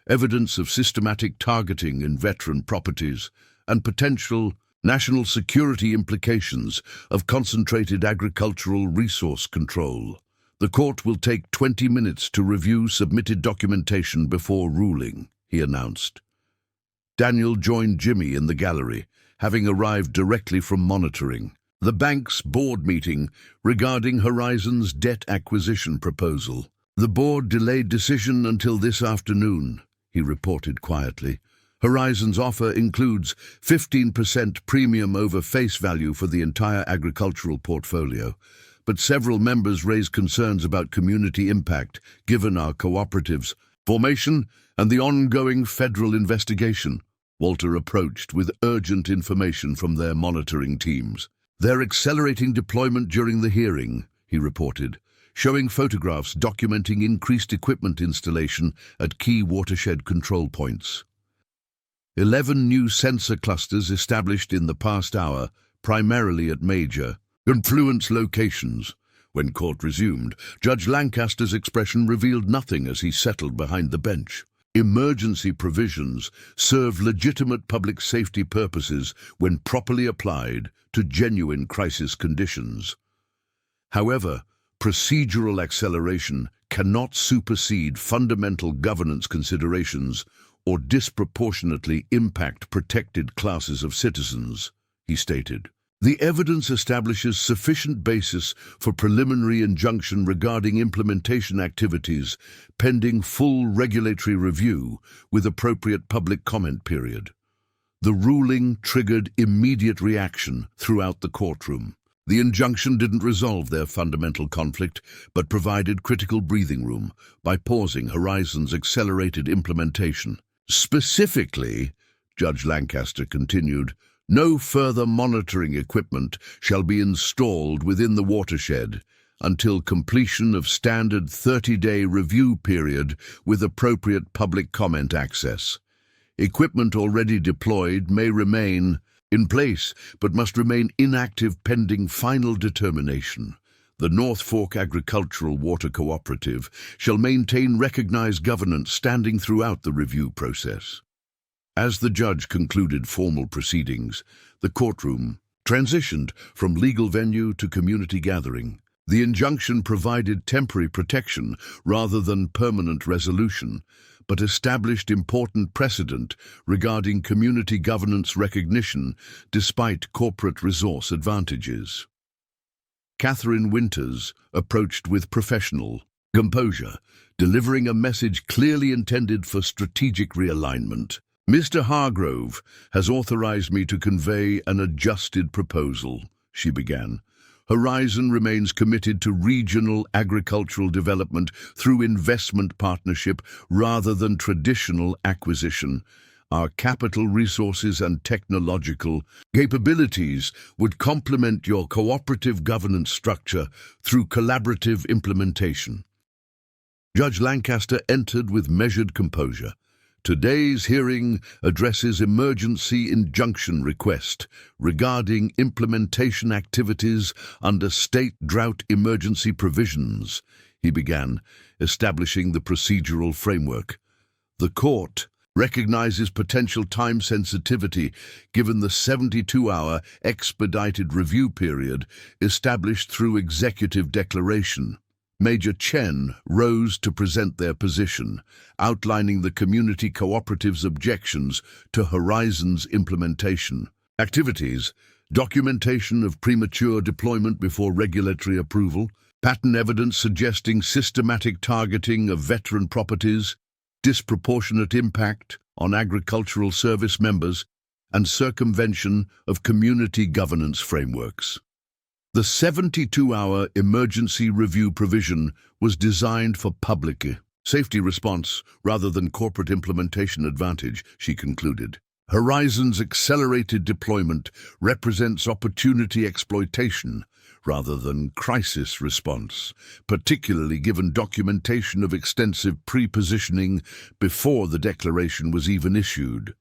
evidence of systematic targeting in veteran properties, and potential national security implications of concentrated agricultural resource control. The court will take 20 minutes to review submitted documentation before ruling, he announced. Daniel joined Jimmy in the gallery, having arrived directly from monitoring the bank's board meeting regarding Horizon's debt acquisition proposal. The board delayed decision until this afternoon, he reported quietly. Horizon's offer includes 15% premium over face value for the entire agricultural portfolio, but several members raised concerns about community impact given our cooperative's formation and the ongoing federal investigation. Walter approached with urgent information from their monitoring teams. They're accelerating deployment during the hearing, he reported, showing photographs documenting increased equipment installation at key watershed control points. 11 new sensor clusters established in the past hour, primarily at major confluence locations. When court resumed, Judge Lancaster's expression revealed nothing as he settled behind the bench. Emergency provisions serve legitimate public safety purposes when properly applied to genuine crisis conditions. However, procedural acceleration cannot supersede fundamental governance considerations or disproportionately impact protected classes of citizens, he stated. The evidence establishes sufficient basis for preliminary injunction regarding implementation activities pending full regulatory review with appropriate public comment period. The ruling triggered immediate reaction throughout the courtroom. The injunction didn't resolve their fundamental conflict, but provided critical breathing room by pausing Horizon's accelerated implementation. Specifically, Judge Lancaster continued, no further monitoring equipment shall be installed within the watershed until completion of standard 30-day review period with appropriate public comment access. Equipment already deployed may remain in place, but must remain inactive pending final determination. The North Fork Agricultural Water Cooperative shall maintain recognized governance standing throughout the review process. As the judge concluded formal proceedings, the courtroom transitioned from legal venue to community gathering. The injunction provided temporary protection rather than permanent resolution, but established important precedent regarding community governance recognition despite corporate resource advantages. Catherine Winters approached with professional composure, delivering a message clearly intended for strategic realignment. Mr. Hargrove has authorized me to convey an adjusted proposal, she began. Horizon remains committed to regional agricultural development through investment partnership rather than traditional acquisition. Our capital resources and technological capabilities would complement your cooperative governance structure through collaborative implementation. Judge Lancaster entered with measured composure. Today's hearing addresses emergency injunction request regarding implementation activities under state drought emergency provisions, he began, establishing the procedural framework. The court recognizes potential time sensitivity given the 72-hour expedited review period established through executive declaration. Major Chen rose to present their position, outlining the community cooperative's objections to Horizon's implementation. Activities, documentation of premature deployment before regulatory approval, pattern evidence suggesting systematic targeting of veteran properties, disproportionate impact on agricultural service members, and circumvention of community governance frameworks. The 72-hour emergency review provision was designed for public safety response rather than corporate implementation advantage, she concluded. Horizon's accelerated deployment represents opportunity exploitation rather than crisis response, particularly given documentation of extensive pre-positioning before the declaration was even issued.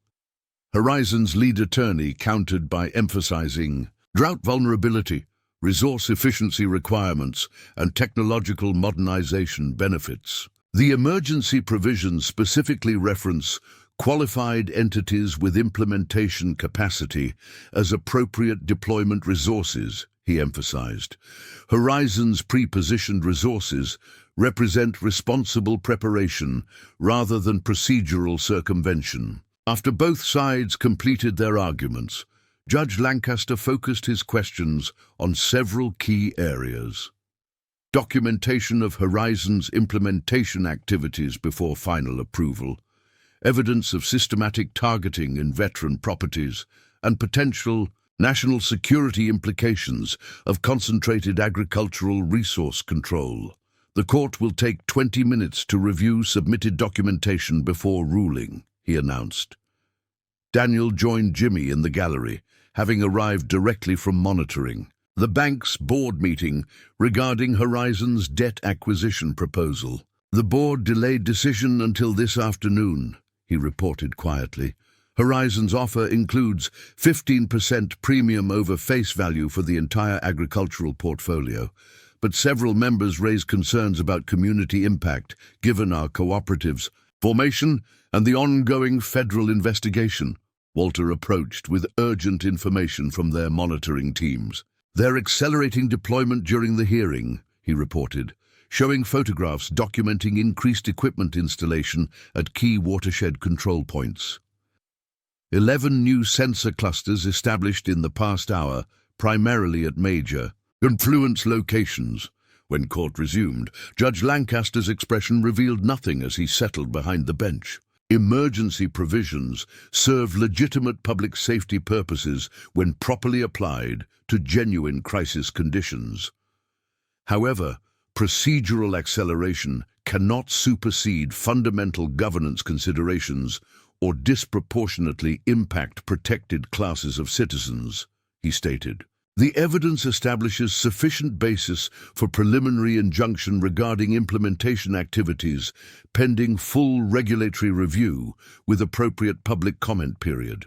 Horizon's lead attorney countered by emphasizing drought vulnerability, resource efficiency requirements, and technological modernization benefits. The emergency provisions specifically reference qualified entities with implementation capacity as appropriate deployment resources, he emphasized. Horizon's pre-positioned resources represent responsible preparation rather than procedural circumvention. After both sides completed their arguments, Judge Lancaster focused his questions on several key areas. Documentation of Horizon's implementation activities before final approval, evidence of systematic targeting in veteran properties, and potential national security implications of concentrated agricultural resource control. The court will take 20 minutes to review submitted documentation before ruling, he announced. Daniel joined Jimmy in the gallery, having arrived directly from monitoring the bank's board meeting regarding Horizon's debt acquisition proposal. The board delayed decision until this afternoon, he reported quietly. Horizon's offer includes 15% premium over face value for the entire agricultural portfolio, but several members raised concerns about community impact given our cooperative's formation and the ongoing federal investigation. Walter approached with urgent information from their monitoring teams. They're accelerating deployment during the hearing, he reported, showing photographs documenting increased equipment installation at key watershed control points. 11 new sensor clusters established in the past hour primarily at major confluence locations. When court resumed, Judge Lancaster's expression revealed nothing as he settled behind the bench. Emergency provisions serve legitimate public safety purposes when properly applied to genuine crisis conditions. However, procedural acceleration cannot supersede fundamental governance considerations or disproportionately impact protected classes of citizens, he stated. The evidence establishes sufficient basis for preliminary injunction regarding implementation activities pending full regulatory review with appropriate public comment period.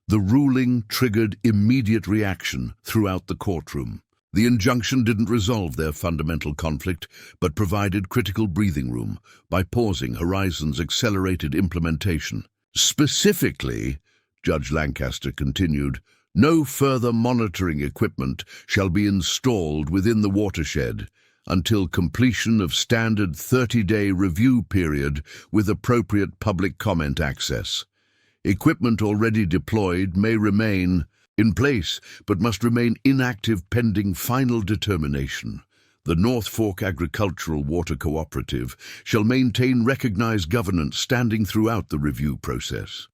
The ruling triggered immediate reaction throughout the courtroom. The injunction didn't resolve their fundamental conflict, but provided critical breathing room by pausing Horizon's accelerated implementation. Specifically, Judge Lancaster continued, no further monitoring equipment shall be installed within the watershed until completion of standard 30-day review period with appropriate public comment access. Equipment already deployed may remain in place, but must remain inactive pending final determination. The North Fork Agricultural Water Cooperative shall maintain recognized governance standing throughout the review process.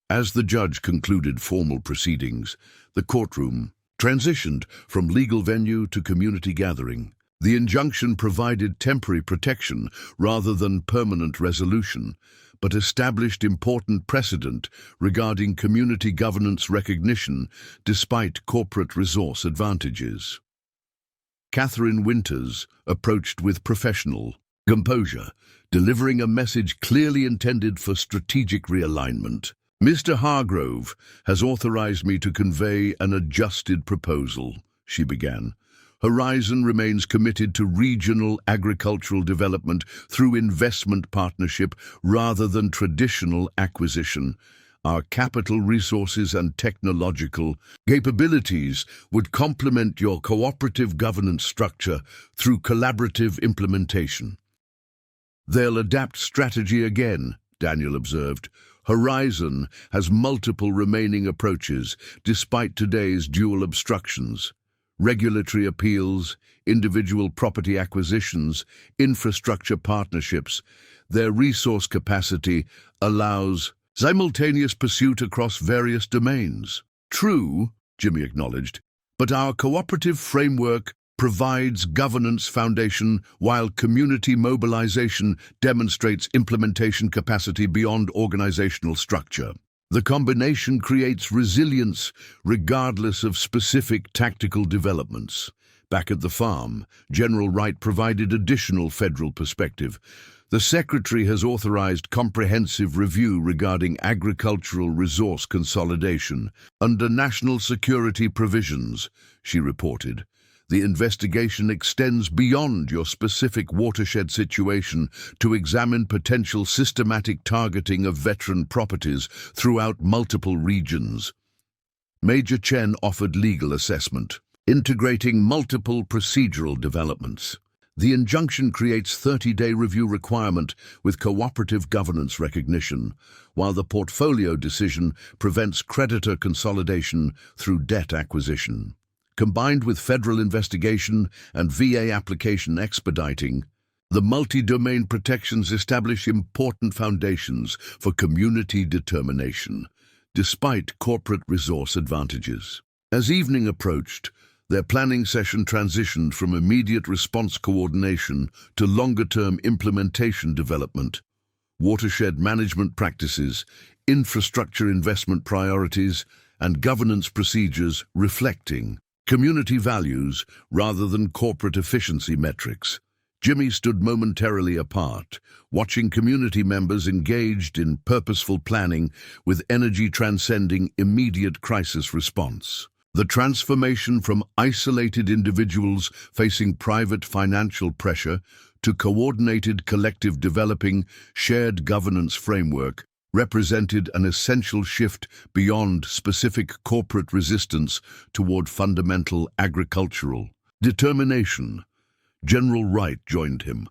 As the judge concluded formal proceedings, the courtroom transitioned from legal venue to community gathering. The injunction provided temporary protection rather than permanent resolution, but established important precedent regarding community governance recognition despite corporate resource advantages. Catherine Winters approached with professional composure, delivering a message clearly intended for strategic realignment. Mr. Hargrove has authorized me to convey an adjusted proposal, she began. Horizon remains committed to regional agricultural development through investment partnership rather than traditional acquisition. Our capital resources and technological capabilities would complement your cooperative governance structure through collaborative implementation. They'll adapt strategy again, Daniel observed. Horizon has multiple remaining approaches despite today's dual obstructions. Regulatory appeals, individual property acquisitions, infrastructure partnerships. Their resource capacity allows simultaneous pursuit across various domains. True, Jimmy acknowledged, but our cooperative framework provides governance foundation while community mobilization demonstrates implementation capacity beyond organizational structure. The combination creates resilience regardless of specific tactical developments. Back at the farm, General Wright provided additional federal perspective. The Secretary has authorized comprehensive review regarding agricultural resource consolidation under national security provisions, she reported. The investigation extends beyond your specific watershed situation to examine potential systematic targeting of veteran properties throughout multiple regions. Major Chen offered legal assessment, integrating multiple procedural developments. The injunction creates 30-day review requirement with cooperative governance recognition, while the portfolio decision prevents creditor consolidation through debt acquisition. Combined with federal investigation and VA application expediting, the multi-domain protections establish important foundations for community determination, despite corporate resource advantages. As evening approached, their planning session transitioned from immediate response coordination to longer-term implementation development, watershed management practices, infrastructure investment priorities, and governance procedures reflecting community values rather than corporate efficiency metrics. Jimmy stood momentarily apart, watching community members engaged in purposeful planning with energy transcending immediate crisis response. The transformation from isolated individuals facing private financial pressure to coordinated collective developing shared governance framework represented an essential shift beyond specific corporate resistance toward fundamental agricultural determination. General Wright joined him,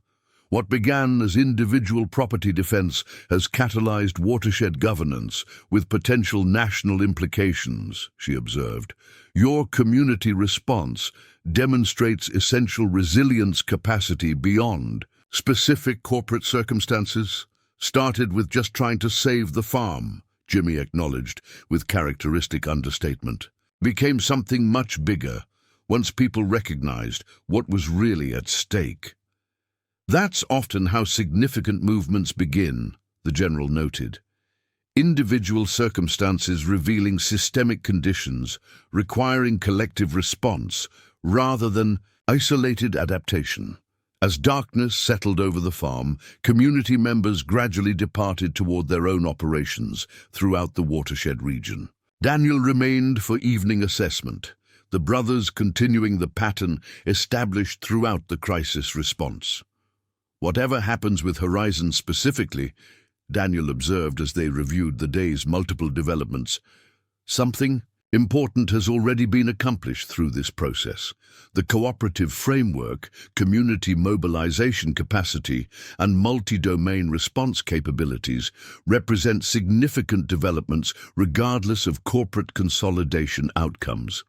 What began as individual property defense has catalyzed watershed governance with potential national implications, she observed. Your community response demonstrates essential resilience capacity beyond specific corporate circumstances. Started with just trying to save the farm, Jimmy acknowledged with characteristic understatement. Became something much bigger once people recognized what was really at stake. That's often how significant movements begin, the general noted. Individual circumstances revealing systemic conditions, requiring collective response, rather than isolated adaptation. As darkness settled over the farm, community members gradually departed toward their own operations throughout the watershed region. Daniel remained for evening assessment, the brothers continuing the pattern established throughout the crisis response. Whatever happens with Horizon specifically, Daniel observed as they reviewed the day's multiple developments, something important has already been accomplished through this process. The cooperative framework, community mobilization capacity, and multi-domain response capabilities represent significant developments regardless of corporate consolidation outcomes.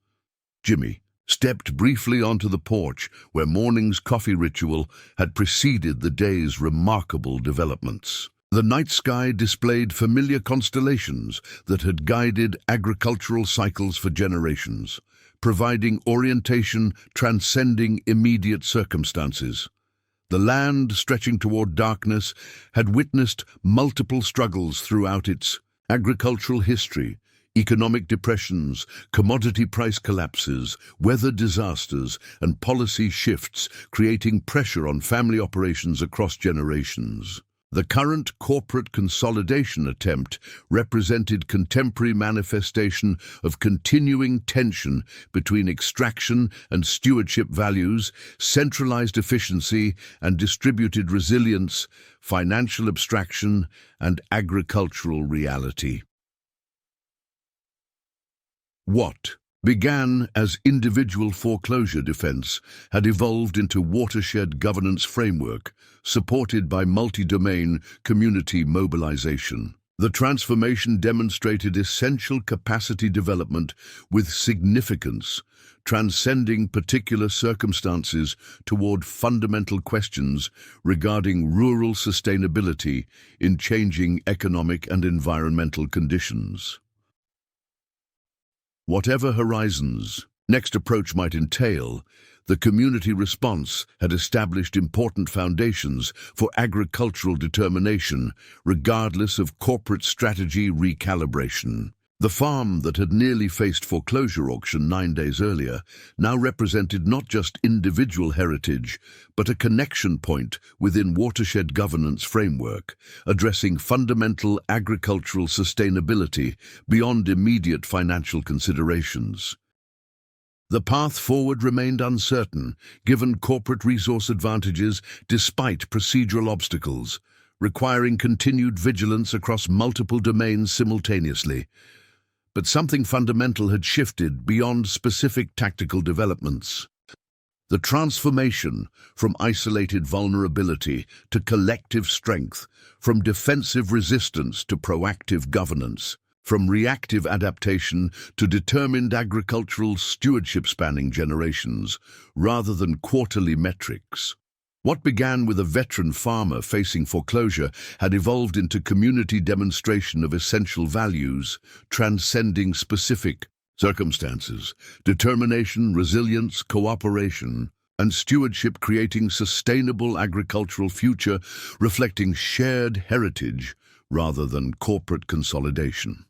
Jimmy stepped briefly onto the porch where morning's coffee ritual had preceded the day's remarkable developments. The night sky displayed familiar constellations that had guided agricultural cycles for generations, providing orientation transcending immediate circumstances. The land, stretching toward darkness, had witnessed multiple struggles throughout its agricultural history: economic depressions, commodity price collapses, weather disasters, and policy shifts, creating pressure on family operations across generations. The current corporate consolidation attempt represented contemporary manifestation of continuing tension between extraction and stewardship values, centralized efficiency and distributed resilience, financial abstraction and agricultural reality. What began as individual foreclosure defense had evolved into watershed governance framework, supported by multi-domain community mobilization. The transformation demonstrated essential capacity development with significance, transcending particular circumstances toward fundamental questions regarding rural sustainability in changing economic and environmental conditions. Whatever Horizon's next approach might entail, the community response had established important foundations for agricultural determination, regardless of corporate strategy recalibration. The farm that had nearly faced foreclosure auction 9 days earlier now represented not just individual heritage, but a connection point within watershed governance framework, addressing fundamental agricultural sustainability beyond immediate financial considerations. The path forward remained uncertain, given corporate resource advantages despite procedural obstacles, requiring continued vigilance across multiple domains simultaneously. But something fundamental had shifted beyond specific tactical developments. The transformation from isolated vulnerability to collective strength, from defensive resistance to proactive governance, from reactive adaptation to determined agricultural stewardship spanning generations, rather than quarterly metrics. What began with a veteran farmer facing foreclosure had evolved into community demonstration of essential values, transcending specific circumstances, determination, resilience, cooperation, and stewardship, creating sustainable agricultural future reflecting shared heritage rather than corporate consolidation.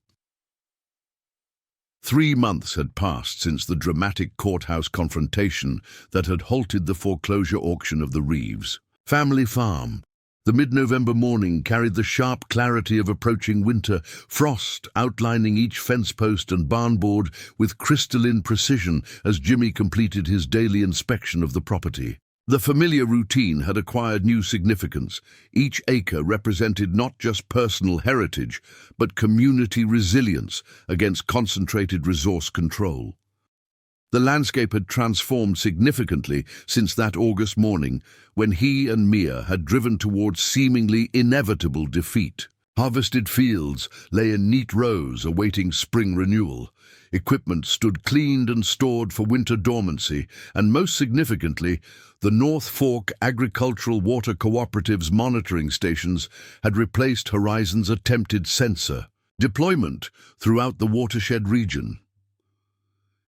3 months had passed since the dramatic courthouse confrontation that had halted the foreclosure auction of the Reeves family farm. The mid-November morning carried the sharp clarity of approaching winter, frost outlining each fence post and barn board with crystalline precision as Jimmy completed his daily inspection of the property. The familiar routine had acquired new significance. Each acre represented not just personal heritage, but community resilience against concentrated resource control. The landscape had transformed significantly since that August morning when he and Mia had driven towards seemingly inevitable defeat. Harvested fields lay in neat rows awaiting spring renewal. Equipment stood cleaned and stored for winter dormancy, and most significantly, the North Fork Agricultural Water Cooperative's monitoring stations had replaced Horizon's attempted sensor deployment throughout the watershed region.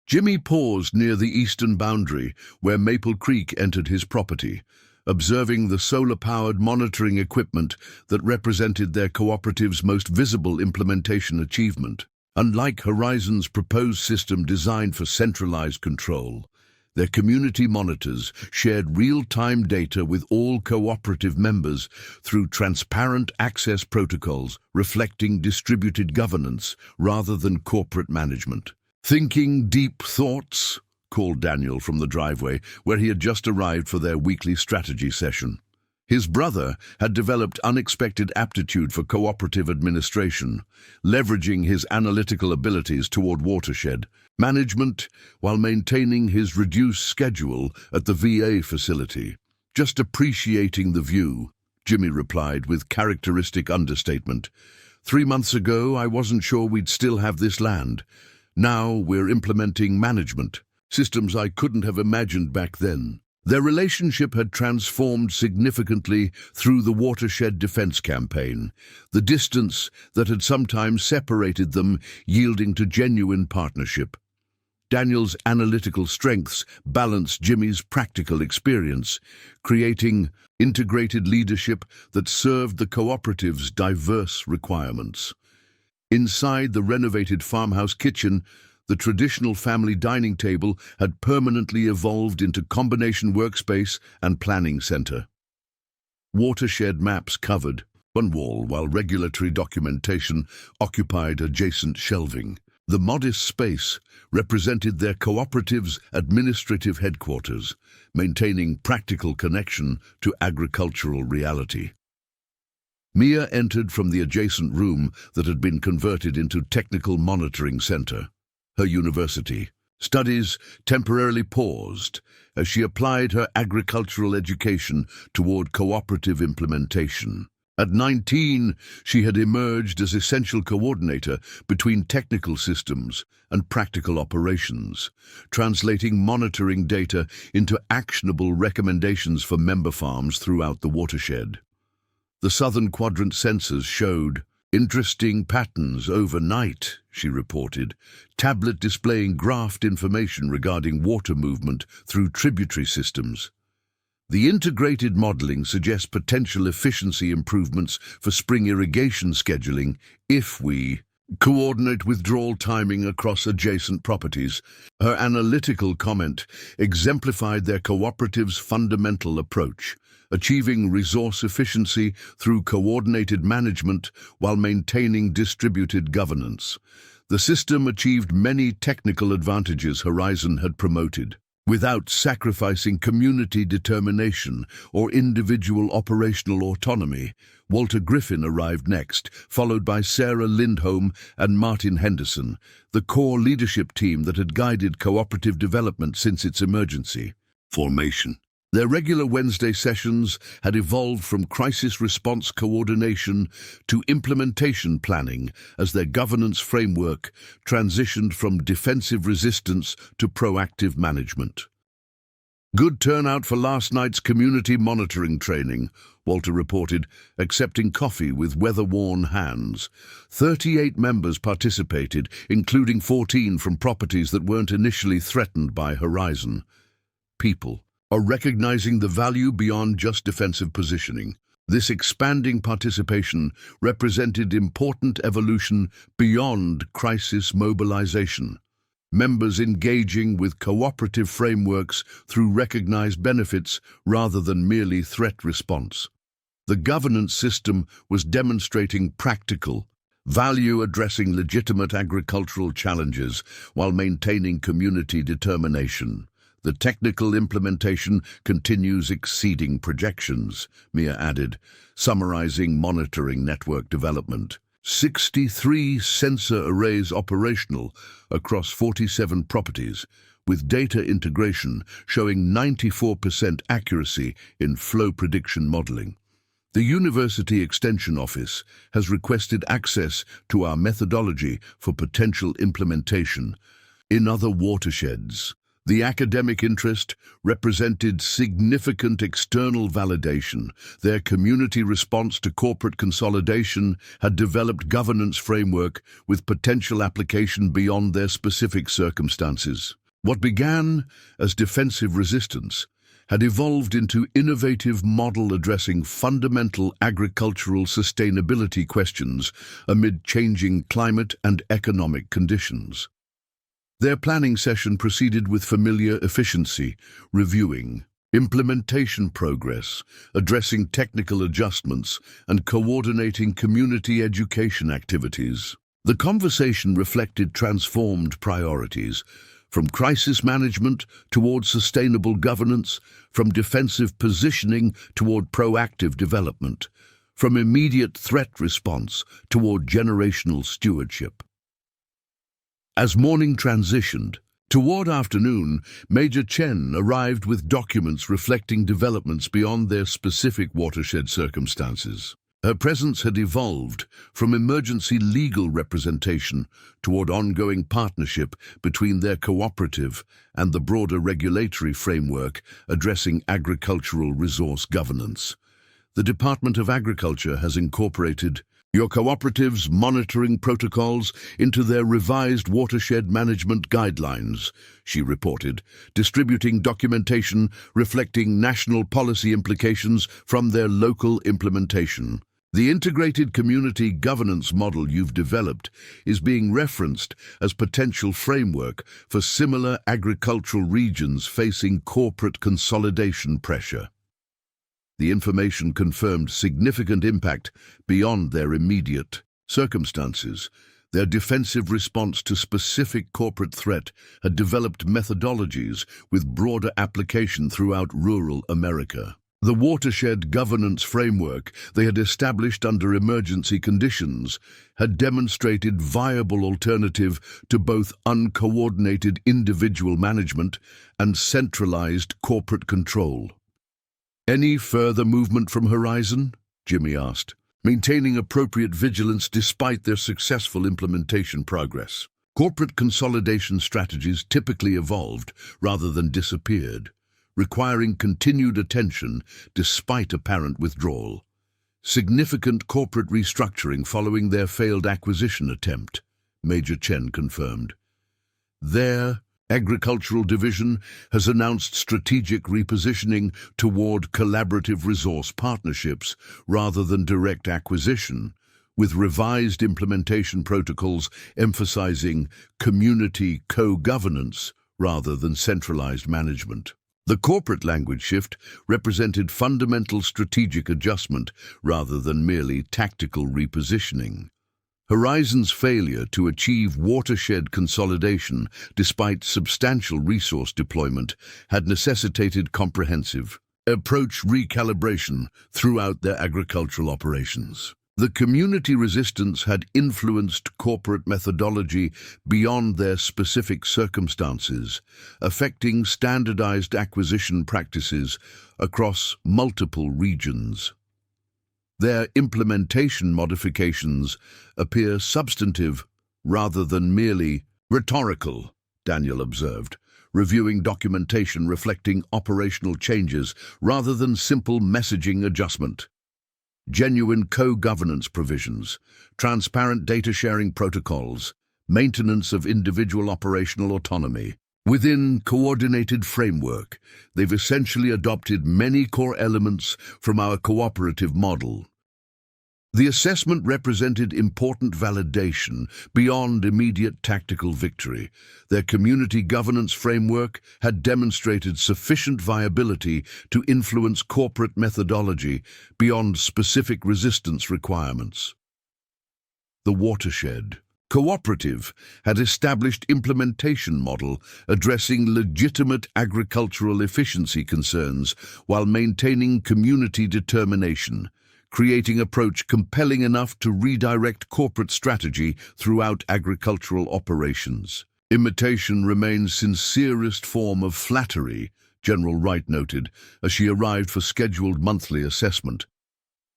Jimmy paused near the eastern boundary where Maple Creek entered his property, observing the solar-powered monitoring equipment that represented their cooperative's most visible implementation achievement. Unlike Horizon's proposed system designed for centralized control, their community monitors shared real-time data with all cooperative members through transparent access protocols reflecting distributed governance rather than corporate management. "Thinking deep thoughts?" called Daniel from the driveway, where he had just arrived for their weekly strategy session. His brother had developed unexpected aptitude for cooperative administration, leveraging his analytical abilities toward watershed management while maintaining his reduced schedule at the VA facility. "Just appreciating the view," Jimmy replied with characteristic understatement. "3 months ago, I wasn't sure we'd still have this land. Now we're implementing management systems I couldn't have imagined back then." Their relationship had transformed significantly through the watershed defense campaign, the distance that had sometimes separated them yielding to genuine partnership. Daniel's analytical strengths balanced Jimmy's practical experience, creating integrated leadership that served the cooperative's diverse requirements. Inside the renovated farmhouse kitchen, the traditional family dining table had permanently evolved into combination workspace and planning center. Watershed maps covered one wall while regulatory documentation occupied adjacent shelving. The modest space represented their cooperative's administrative headquarters, maintaining practical connection to agricultural reality. Mia entered from the adjacent room that had been converted into technical monitoring center. Her university studies temporarily paused as she applied her agricultural education toward cooperative implementation. At 19, she had emerged as essential coordinator between technical systems and practical operations, translating monitoring data into actionable recommendations for member farms throughout the watershed. The Southern Quadrant sensors showed interesting patterns overnight, she reported, tablet displaying graphed information regarding water movement through tributary systems. The integrated modeling suggests potential efficiency improvements for spring irrigation scheduling if we coordinate withdrawal timing across adjacent properties. Her analytical comment exemplified their cooperative's fundamental approach, achieving resource efficiency through coordinated management while maintaining distributed governance. The system achieved many technical advantages Horizon had promoted, without sacrificing community determination or individual operational autonomy. Walter Griffin arrived next, followed by Sarah Lindholm and Martin Henderson, the core leadership team that had guided cooperative development since its emergency formation. Their regular Wednesday sessions had evolved from crisis response coordination to implementation planning as their governance framework transitioned from defensive resistance to proactive management. "Good turnout for last night's community monitoring training," Walter reported, accepting coffee with weather-worn hands. 38 members participated, including 14 from properties that weren't initially threatened by Horizon. People are recognizing the value beyond just defensive positioning. This expanding participation represented important evolution beyond crisis mobilization. Members engaging with cooperative frameworks through recognized benefits rather than merely threat response. The governance system was demonstrating practical value, addressing legitimate agricultural challenges while maintaining community determination. "The technical implementation continues exceeding projections," Mia added, summarizing monitoring network development. 63 sensor arrays operational across 47 properties, with data integration showing 94% accuracy in flow prediction modeling. The University Extension Office has requested access to our methodology for potential implementation in other watersheds. The academic interest represented significant external validation. Their community response to corporate consolidation had developed governance framework with potential application beyond their specific circumstances. What began as defensive resistance had evolved into innovative model addressing fundamental agricultural sustainability questions amid changing climate and economic conditions. Their planning session proceeded with familiar efficiency, reviewing implementation progress, addressing technical adjustments, and coordinating community education activities. The conversation reflected transformed priorities, from crisis management toward sustainable governance, from defensive positioning toward proactive development, from immediate threat response toward generational stewardship. As morning transitioned, toward afternoon, Major Chen arrived with documents reflecting developments beyond their specific watershed circumstances. Her presence had evolved from emergency legal representation toward ongoing partnership between their cooperative and the broader regulatory framework addressing agricultural resource governance. The Department of Agriculture has incorporated your cooperative's monitoring protocols into their revised watershed management guidelines, she reported, distributing documentation reflecting national policy implications from their local implementation. The integrated community governance model you've developed is being referenced as potential framework for similar agricultural regions facing corporate consolidation pressure. The information confirmed significant impact beyond their immediate circumstances. Their defensive response to specific corporate threat had developed methodologies with broader application throughout rural America. The watershed governance framework they had established under emergency conditions had demonstrated viable alternative to both uncoordinated individual management and centralized corporate control. Any further movement from Horizon? Jimmy asked, maintaining appropriate vigilance despite their successful implementation progress. Corporate consolidation strategies typically evolved rather than disappeared, requiring continued attention despite apparent withdrawal. Significant corporate restructuring following their failed acquisition attempt, Major Chen confirmed. Their Agricultural Division has announced strategic repositioning toward collaborative resource partnerships rather than direct acquisition, with revised implementation protocols emphasizing community co-governance rather than centralized management. The corporate language shift represented fundamental strategic adjustment rather than merely tactical repositioning. Horizon's failure to achieve watershed consolidation despite substantial resource deployment had necessitated comprehensive approach recalibration throughout their agricultural operations. The community resistance had influenced corporate methodology beyond their specific circumstances, affecting standardized acquisition practices across multiple regions. Their implementation modifications appear substantive rather than merely rhetorical, Daniel observed, reviewing documentation reflecting operational changes rather than simple messaging adjustment. Genuine co-governance provisions, transparent data sharing protocols, maintenance of individual operational autonomy. Within coordinated framework, they've essentially adopted many core elements from our cooperative model. The assessment represented important validation beyond immediate tactical victory. Their community governance framework had demonstrated sufficient viability to influence corporate methodology beyond specific resistance requirements. The watershed cooperative had established implementation model addressing legitimate agricultural efficiency concerns while maintaining community determination, creating approach compelling enough to redirect corporate strategy throughout agricultural operations. Imitation remains sincerest form of flattery, General Wright noted, as she arrived for scheduled monthly assessment.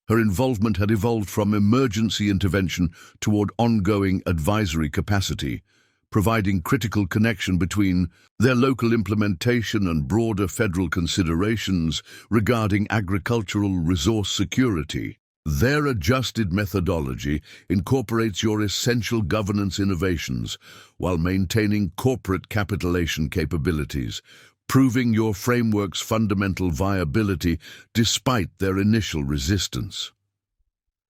Her involvement had evolved from emergency intervention toward ongoing advisory capacity, providing critical connection between their local implementation and broader federal considerations regarding agricultural resource security. Their adjusted methodology incorporates your essential governance innovations while maintaining corporate capitalization capabilities, proving your framework's fundamental viability despite their initial resistance.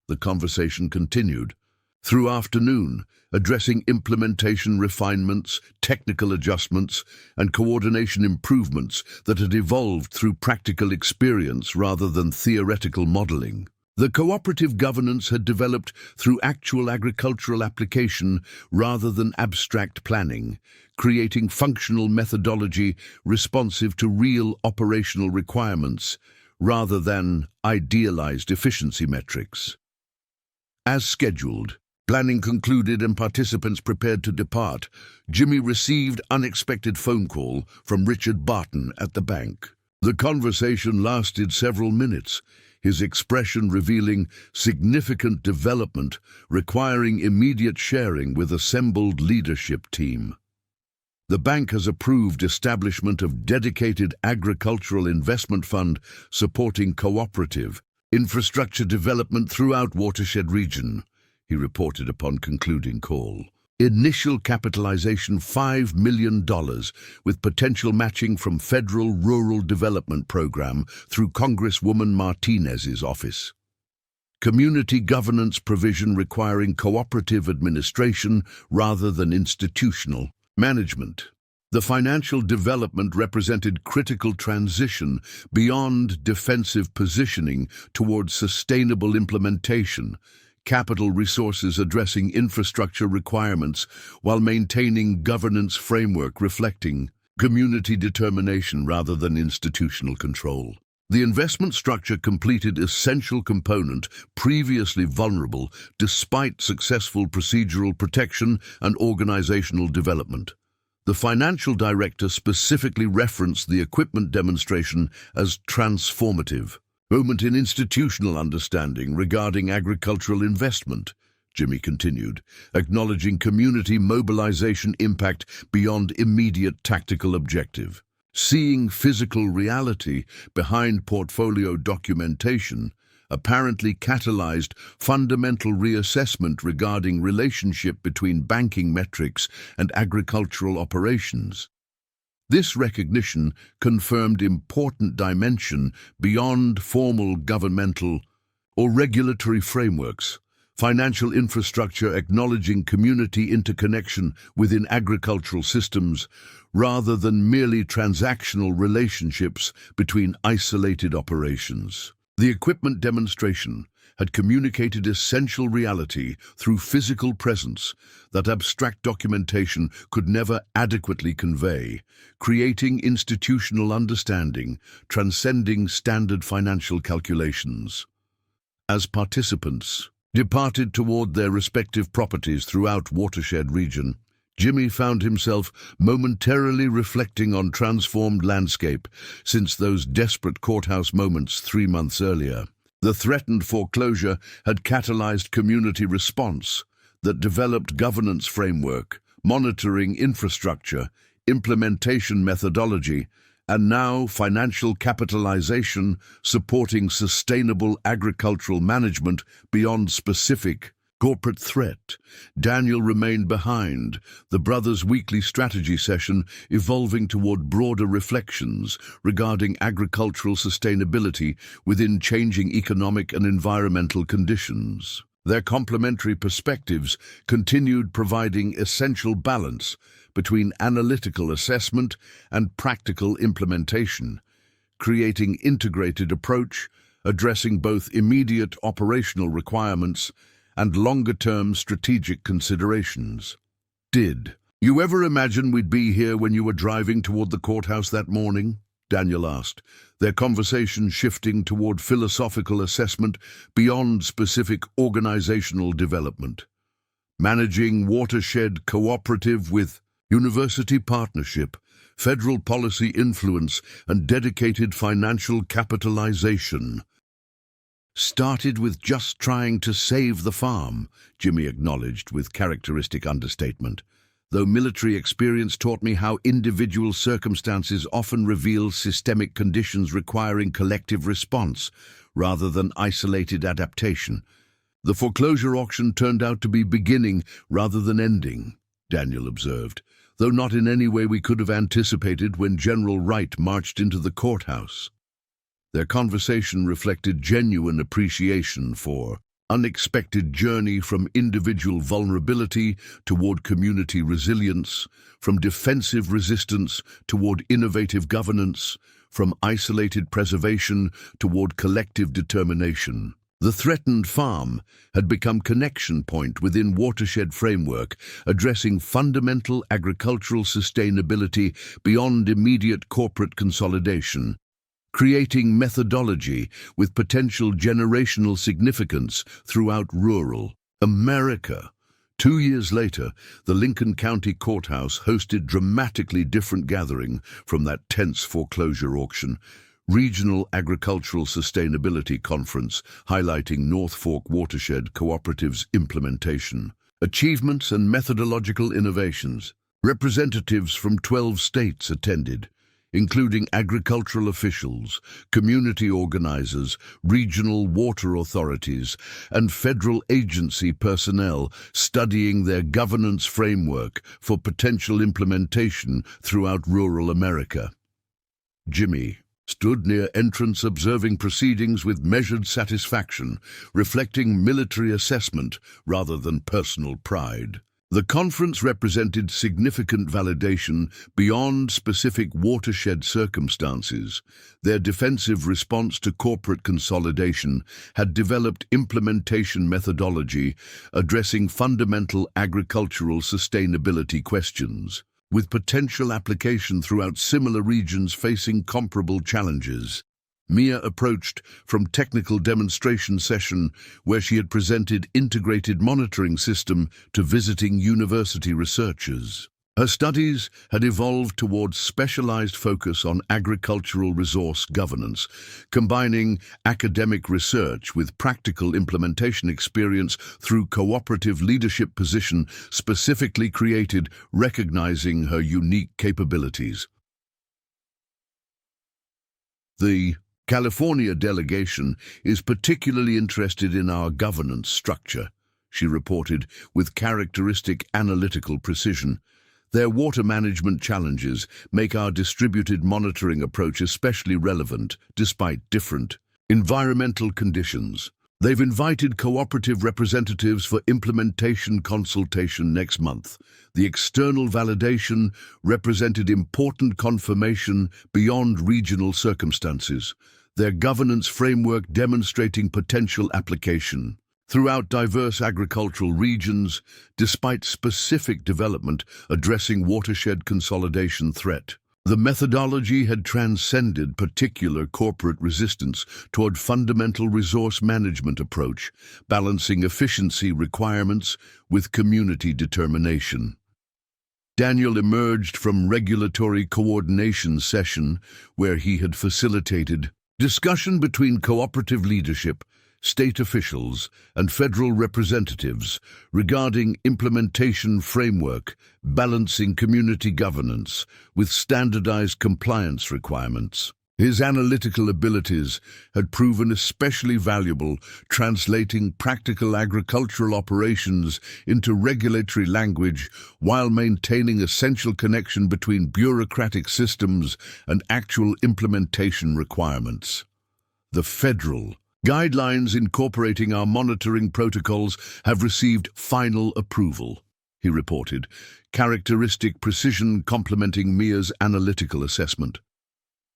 The conversation continued through afternoon, addressing implementation refinements, technical adjustments, and coordination improvements that had evolved through practical experience rather than theoretical modeling. The cooperative governance had developed through actual agricultural application rather than abstract planning, creating functional methodology responsive to real operational requirements rather than idealized efficiency metrics. As scheduled, planning concluded and participants prepared to depart, Jimmy received unexpected phone call from Richard Barton at the bank. The conversation lasted several minutes, his expression revealing significant development requiring immediate sharing with assembled leadership team. The bank has approved establishment of dedicated agricultural investment fund supporting cooperative infrastructure development throughout watershed region, he reported upon concluding call. Initial capitalization $5 million with potential matching from Federal Rural Development Program through Congresswoman Martinez's office. Community governance provision requiring cooperative administration rather than institutional management. The financial development represented critical transition beyond defensive positioning towards sustainable implementation, capital resources addressing infrastructure requirements while maintaining governance framework reflecting community determination rather than institutional control. The investment structure completed essential component previously vulnerable despite successful procedural protection and organizational development. The financial director specifically referenced the equipment demonstration as transformative. Moment in institutional understanding regarding agricultural investment, Jimmy continued, acknowledging community mobilization impact beyond immediate tactical objective. Seeing physical reality behind portfolio documentation apparently catalyzed fundamental reassessment regarding relationship between banking metrics and agricultural operations. This recognition confirmed important dimension beyond formal governmental or regulatory frameworks, financial infrastructure acknowledging community interconnection within agricultural systems rather than merely transactional relationships between isolated operations. The equipment demonstration had communicated essential reality through physical presence that abstract documentation could never adequately convey, creating institutional understanding, transcending standard financial calculations. As participants departed toward their respective properties throughout watershed region, Jimmy found himself momentarily reflecting on transformed landscape since those desperate courthouse moments 3 months earlier. The threatened foreclosure had catalyzed community response that developed governance framework, monitoring infrastructure, implementation methodology, and now financial capitalization supporting sustainable agricultural management beyond specific corporate threat. Daniel remained behind, the brothers' weekly strategy session evolving toward broader reflections regarding agricultural sustainability within changing economic and environmental conditions. Their complementary perspectives continued providing essential balance between analytical assessment and practical implementation, creating integrated approach, addressing both immediate operational requirements and longer-term strategic considerations. Did you ever imagine we'd be here when you were driving toward the courthouse that morning? Daniel asked, their conversation shifting toward philosophical assessment beyond specific organizational development. Managing watershed cooperative with university partnership, federal policy influence, and dedicated financial capitalization. Started with just trying to save the farm, Jimmy acknowledged with characteristic understatement, though military experience taught me how individual circumstances often reveal systemic conditions requiring collective response rather than isolated adaptation. The foreclosure auction turned out to be beginning rather than ending, Daniel observed, though not in any way we could have anticipated when General Wright marched into the courthouse. Their conversation reflected genuine appreciation for unexpected journey from individual vulnerability toward community resilience, from defensive resistance toward innovative governance, from isolated preservation toward collective determination. The threatened farm had become connection point within watershed framework, addressing fundamental agricultural sustainability beyond immediate corporate consolidation, creating methodology with potential generational significance throughout rural America. 2 years later, the Lincoln County Courthouse hosted dramatically different gathering from that tense foreclosure auction. Regional Agricultural Sustainability Conference highlighting North Fork Watershed Cooperatives implementation, achievements and methodological innovations. Representatives from 12 states attended, including agricultural officials, community organizers, regional water authorities, and federal agency personnel studying their governance framework for potential implementation throughout rural America. Jimmy stood near entrance observing proceedings with measured satisfaction, reflecting military assessment rather than personal pride. The conference represented significant validation beyond specific watershed circumstances. Their defensive response to corporate consolidation had developed implementation methodology addressing fundamental agricultural sustainability questions, with potential application throughout similar regions facing comparable challenges. Mia approached from technical demonstration session where she had presented integrated monitoring system to visiting university researchers. Her studies had evolved towards specialized focus on agricultural resource governance, combining academic research with practical implementation experience through cooperative leadership position specifically created, recognizing her unique capabilities. The California delegation is particularly interested in our governance structure, she reported with characteristic analytical precision. Their water management challenges make our distributed monitoring approach especially relevant, despite different environmental conditions. They've invited cooperative representatives for implementation consultation next month. The external validation represented important confirmation beyond regional circumstances, their governance framework demonstrating potential application throughout diverse agricultural regions, despite specific development addressing watershed consolidation threat. The methodology had transcended particular corporate resistance toward fundamental resource management approach, balancing efficiency requirements with community determination. Daniel emerged from regulatory coordination session where he had facilitated discussion between cooperative leadership, state officials, and federal representatives regarding implementation framework, balancing community governance with standardized compliance requirements. His analytical abilities had proven especially valuable, translating practical agricultural operations into regulatory language while maintaining essential connection between bureaucratic systems and actual implementation requirements. The federal guidelines incorporating our monitoring protocols have received final approval, he reported, characteristic precision complementing Mia's analytical assessment.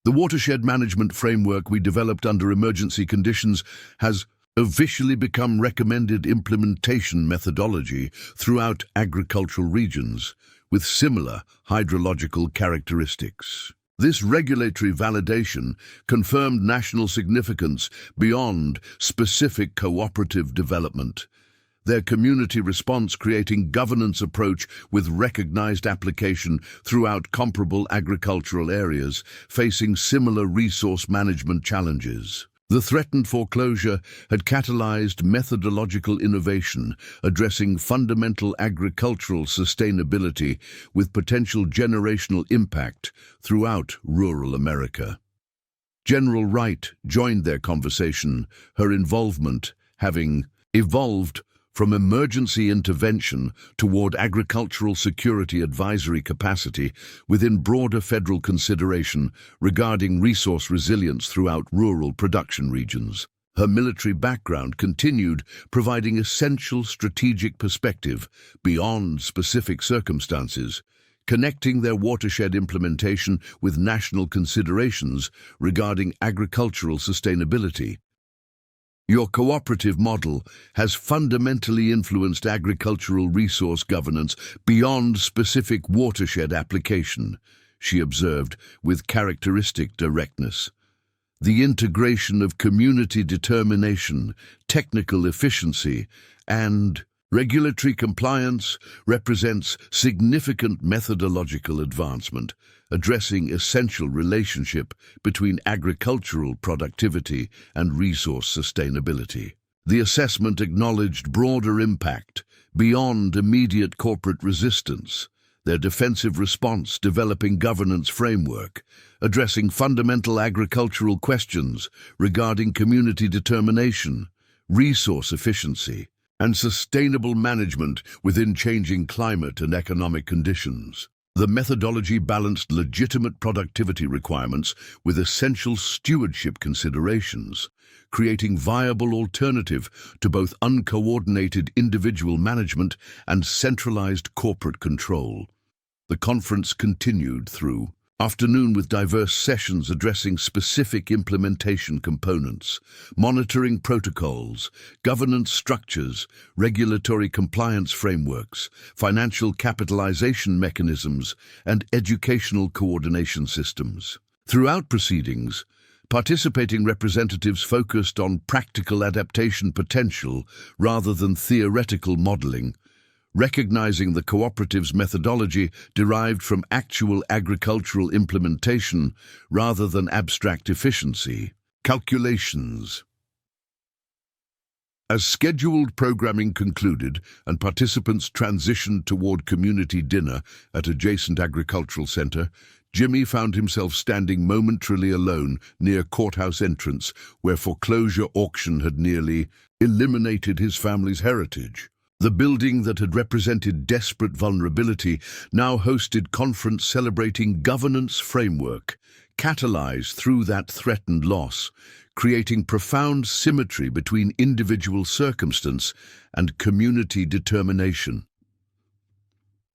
The watershed management framework we developed under emergency conditions has officially become recommended implementation methodology throughout agricultural regions with similar hydrological characteristics. This regulatory validation confirmed national significance beyond specific cooperative development. their community response creating governance approach with recognized application throughout comparable agricultural areas facing similar resource management challenges. The threatened foreclosure had catalyzed methodological innovation, addressing fundamental agricultural sustainability with potential generational impact throughout rural America. General Wright joined their conversation, her involvement having evolved from emergency intervention toward agricultural security advisory capacity within broader federal consideration regarding resource resilience throughout rural production regions. Her military background continued providing essential strategic perspective beyond specific circumstances, connecting their watershed implementation with national considerations regarding agricultural sustainability. Your cooperative model has fundamentally influenced agricultural resource governance beyond specific watershed application, she observed with characteristic directness. The integration of community determination, technical efficiency, and regulatory compliance represents significant methodological advancement, addressing essential relationship between agricultural productivity and resource sustainability. The assessment acknowledged broader impact beyond immediate corporate resistance, their defensive response developing governance framework, addressing fundamental agricultural questions regarding community determination, resource efficiency, and sustainable management within changing climate and economic conditions. The methodology balanced legitimate productivity requirements with essential stewardship considerations, creating viable alternative to both uncoordinated individual management and centralized corporate control. The conference continued through afternoon with diverse sessions addressing specific implementation components, monitoring protocols, governance structures, regulatory compliance frameworks, financial capitalization mechanisms, and educational coordination systems. Throughout proceedings, participating representatives focused on practical adaptation potential rather than theoretical modeling, recognizing the cooperative's methodology derived from actual agricultural implementation rather than abstract efficiency. Calculations. As scheduled programming concluded and participants transitioned toward community dinner at adjacent agricultural center, Jimmy found himself standing momentarily alone near Courthouse entrance, where foreclosure auction had nearly eliminated his family's heritage. The building that had represented desperate vulnerability now hosted conference celebrating governance framework, catalyzed through that threatened loss, creating profound symmetry between individual circumstance and community determination.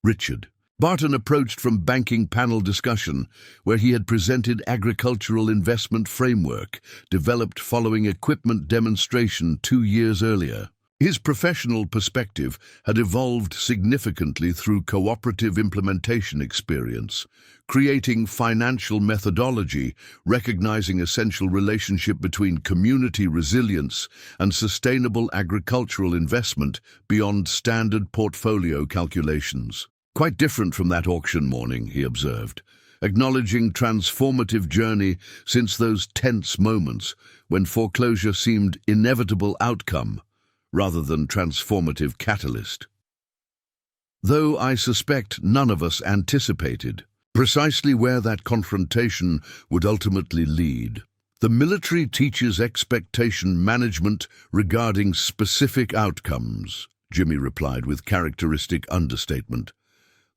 Richard. Barton approached from banking panel discussion, where he had presented agricultural investment framework, developed following equipment demonstration 2 years earlier. His professional perspective had evolved significantly through cooperative implementation experience, creating financial methodology, recognizing essential relationship between community resilience and sustainable agricultural investment beyond standard portfolio calculations. Quite different from that auction morning, he observed, acknowledging transformative journey since those tense moments when foreclosure seemed inevitable outcome, rather than transformative catalyst. Though I suspect none of us anticipated precisely where that confrontation would ultimately lead. The military teaches expectation management regarding specific outcomes, Jimmy replied with characteristic understatement,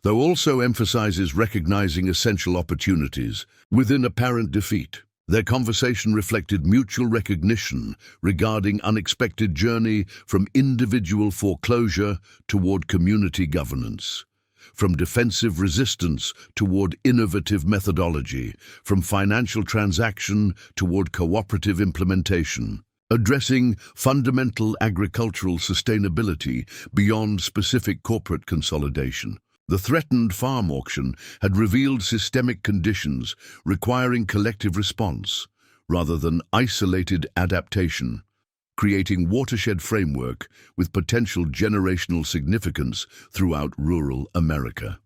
though also emphasizes recognizing essential opportunities within apparent defeat. Their conversation reflected mutual recognition regarding unexpected journey from individual foreclosure toward community governance, from defensive resistance toward innovative methodology, from financial transaction toward cooperative implementation, addressing fundamental agricultural sustainability beyond specific corporate consolidation. The threatened farm auction had revealed systemic conditions requiring collective response, rather than isolated adaptation. creating watershed framework with potential generational significance throughout rural America.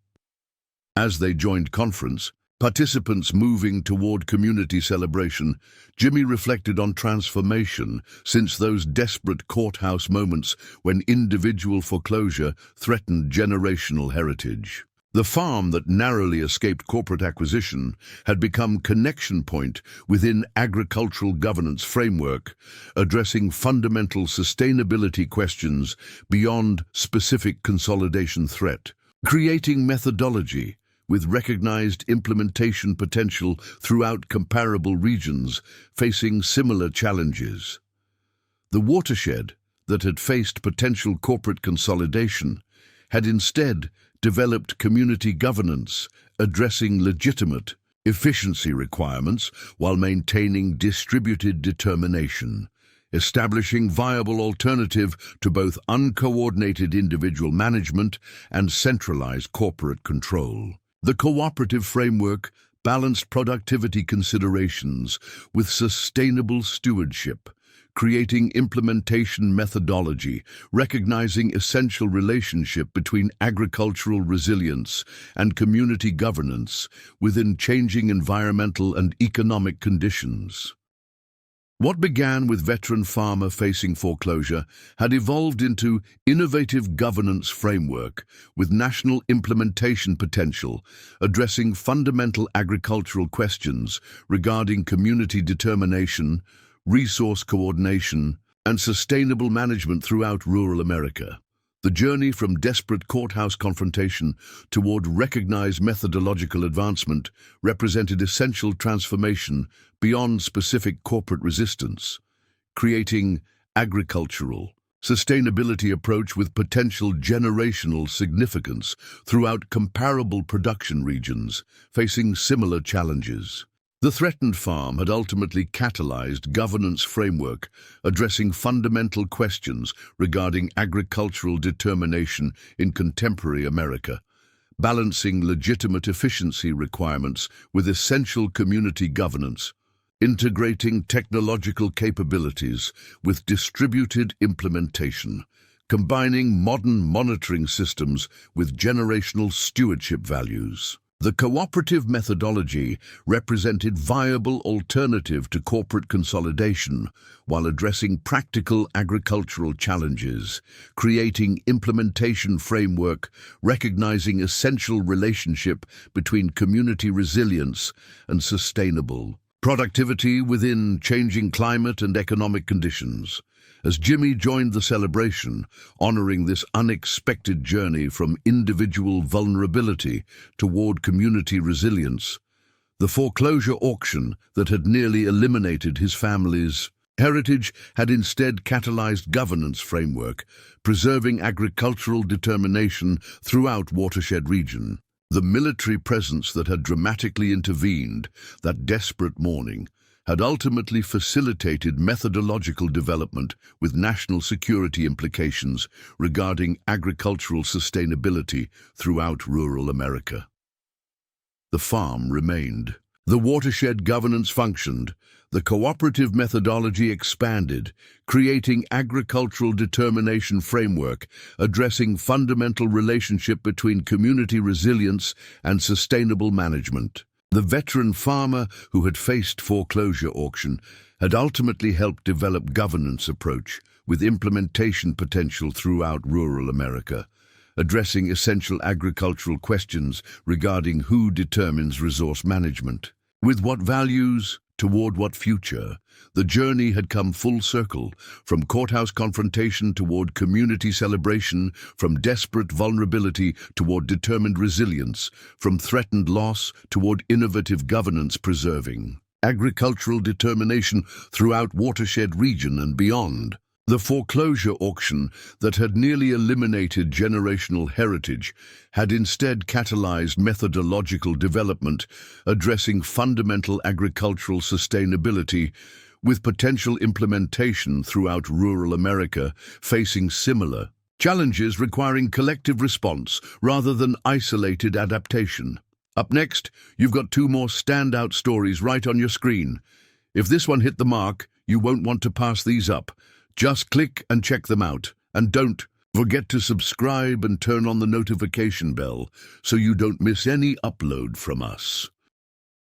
As they joined conference, participants moving toward community celebration, Jimmy reflected on transformation since those desperate courthouse moments when individual foreclosure threatened generational heritage. The farm that narrowly escaped corporate acquisition had become connection point within agricultural governance framework, addressing fundamental sustainability questions beyond specific consolidation threat, creating methodology with recognized implementation potential throughout comparable regions facing similar challenges. The watershed that had faced potential corporate consolidation had instead developed community governance, addressing legitimate efficiency requirements while maintaining distributed determination, establishing viable alternative to both uncoordinated individual management and centralized corporate control. The cooperative framework balanced productivity considerations with sustainable stewardship, creating implementation methodology, recognizing essential relationship between agricultural resilience and community governance within changing environmental and economic conditions. What began with veteran farmer facing foreclosure had evolved into innovative governance framework with national implementation potential, addressing fundamental agricultural questions regarding community determination, resource coordination, and sustainable management throughout rural America. The journey from desperate courthouse confrontation toward recognized methodological advancement represented essential transformation beyond specific corporate resistance, creating agricultural sustainability approach with potential generational significance throughout comparable production regions facing similar challenges. The threatened farm had ultimately catalyzed governance framework addressing fundamental questions regarding agricultural determination in contemporary America, balancing legitimate efficiency requirements with essential community governance, integrating technological capabilities with distributed implementation, combining modern monitoring systems with generational stewardship values. The cooperative methodology represented viable alternative to corporate consolidation while addressing practical agricultural challenges, creating implementation framework recognizing essential relationship between community resilience and sustainable productivity within changing climate and economic conditions. As Jimmy joined the celebration, honoring this unexpected journey from individual vulnerability toward community resilience, the foreclosure auction that had nearly eliminated his family's heritage had instead catalyzed governance framework, preserving agricultural determination throughout watershed region. The military presence that had dramatically intervened that desperate morning had ultimately facilitated methodological development with national security implications regarding agricultural sustainability throughout rural America. The farm remained. The watershed governance functioned. The cooperative methodology expanded, creating agricultural determination framework, addressing fundamental relationship between community resilience and sustainable management. The veteran farmer who had faced foreclosure auction had ultimately helped develop governance approach with implementation potential throughout rural America, addressing essential agricultural questions regarding who determines resource management. With what values, toward what future, the journey had come full circle, from courthouse confrontation toward community celebration, from desperate vulnerability toward determined resilience, from threatened loss toward innovative governance preserving agricultural determination throughout watershed region and beyond. The foreclosure auction that had nearly eliminated generational heritage had instead catalyzed methodological development, addressing fundamental agricultural sustainability, with potential implementation throughout rural America facing similar challenges requiring collective response rather than isolated adaptation. Up next, you've got two more standout stories right on your screen. If this one hit the mark, you won't want to pass these up. Just click and check them out. And don't forget to subscribe and turn on the notification bell so you don't miss any upload from us.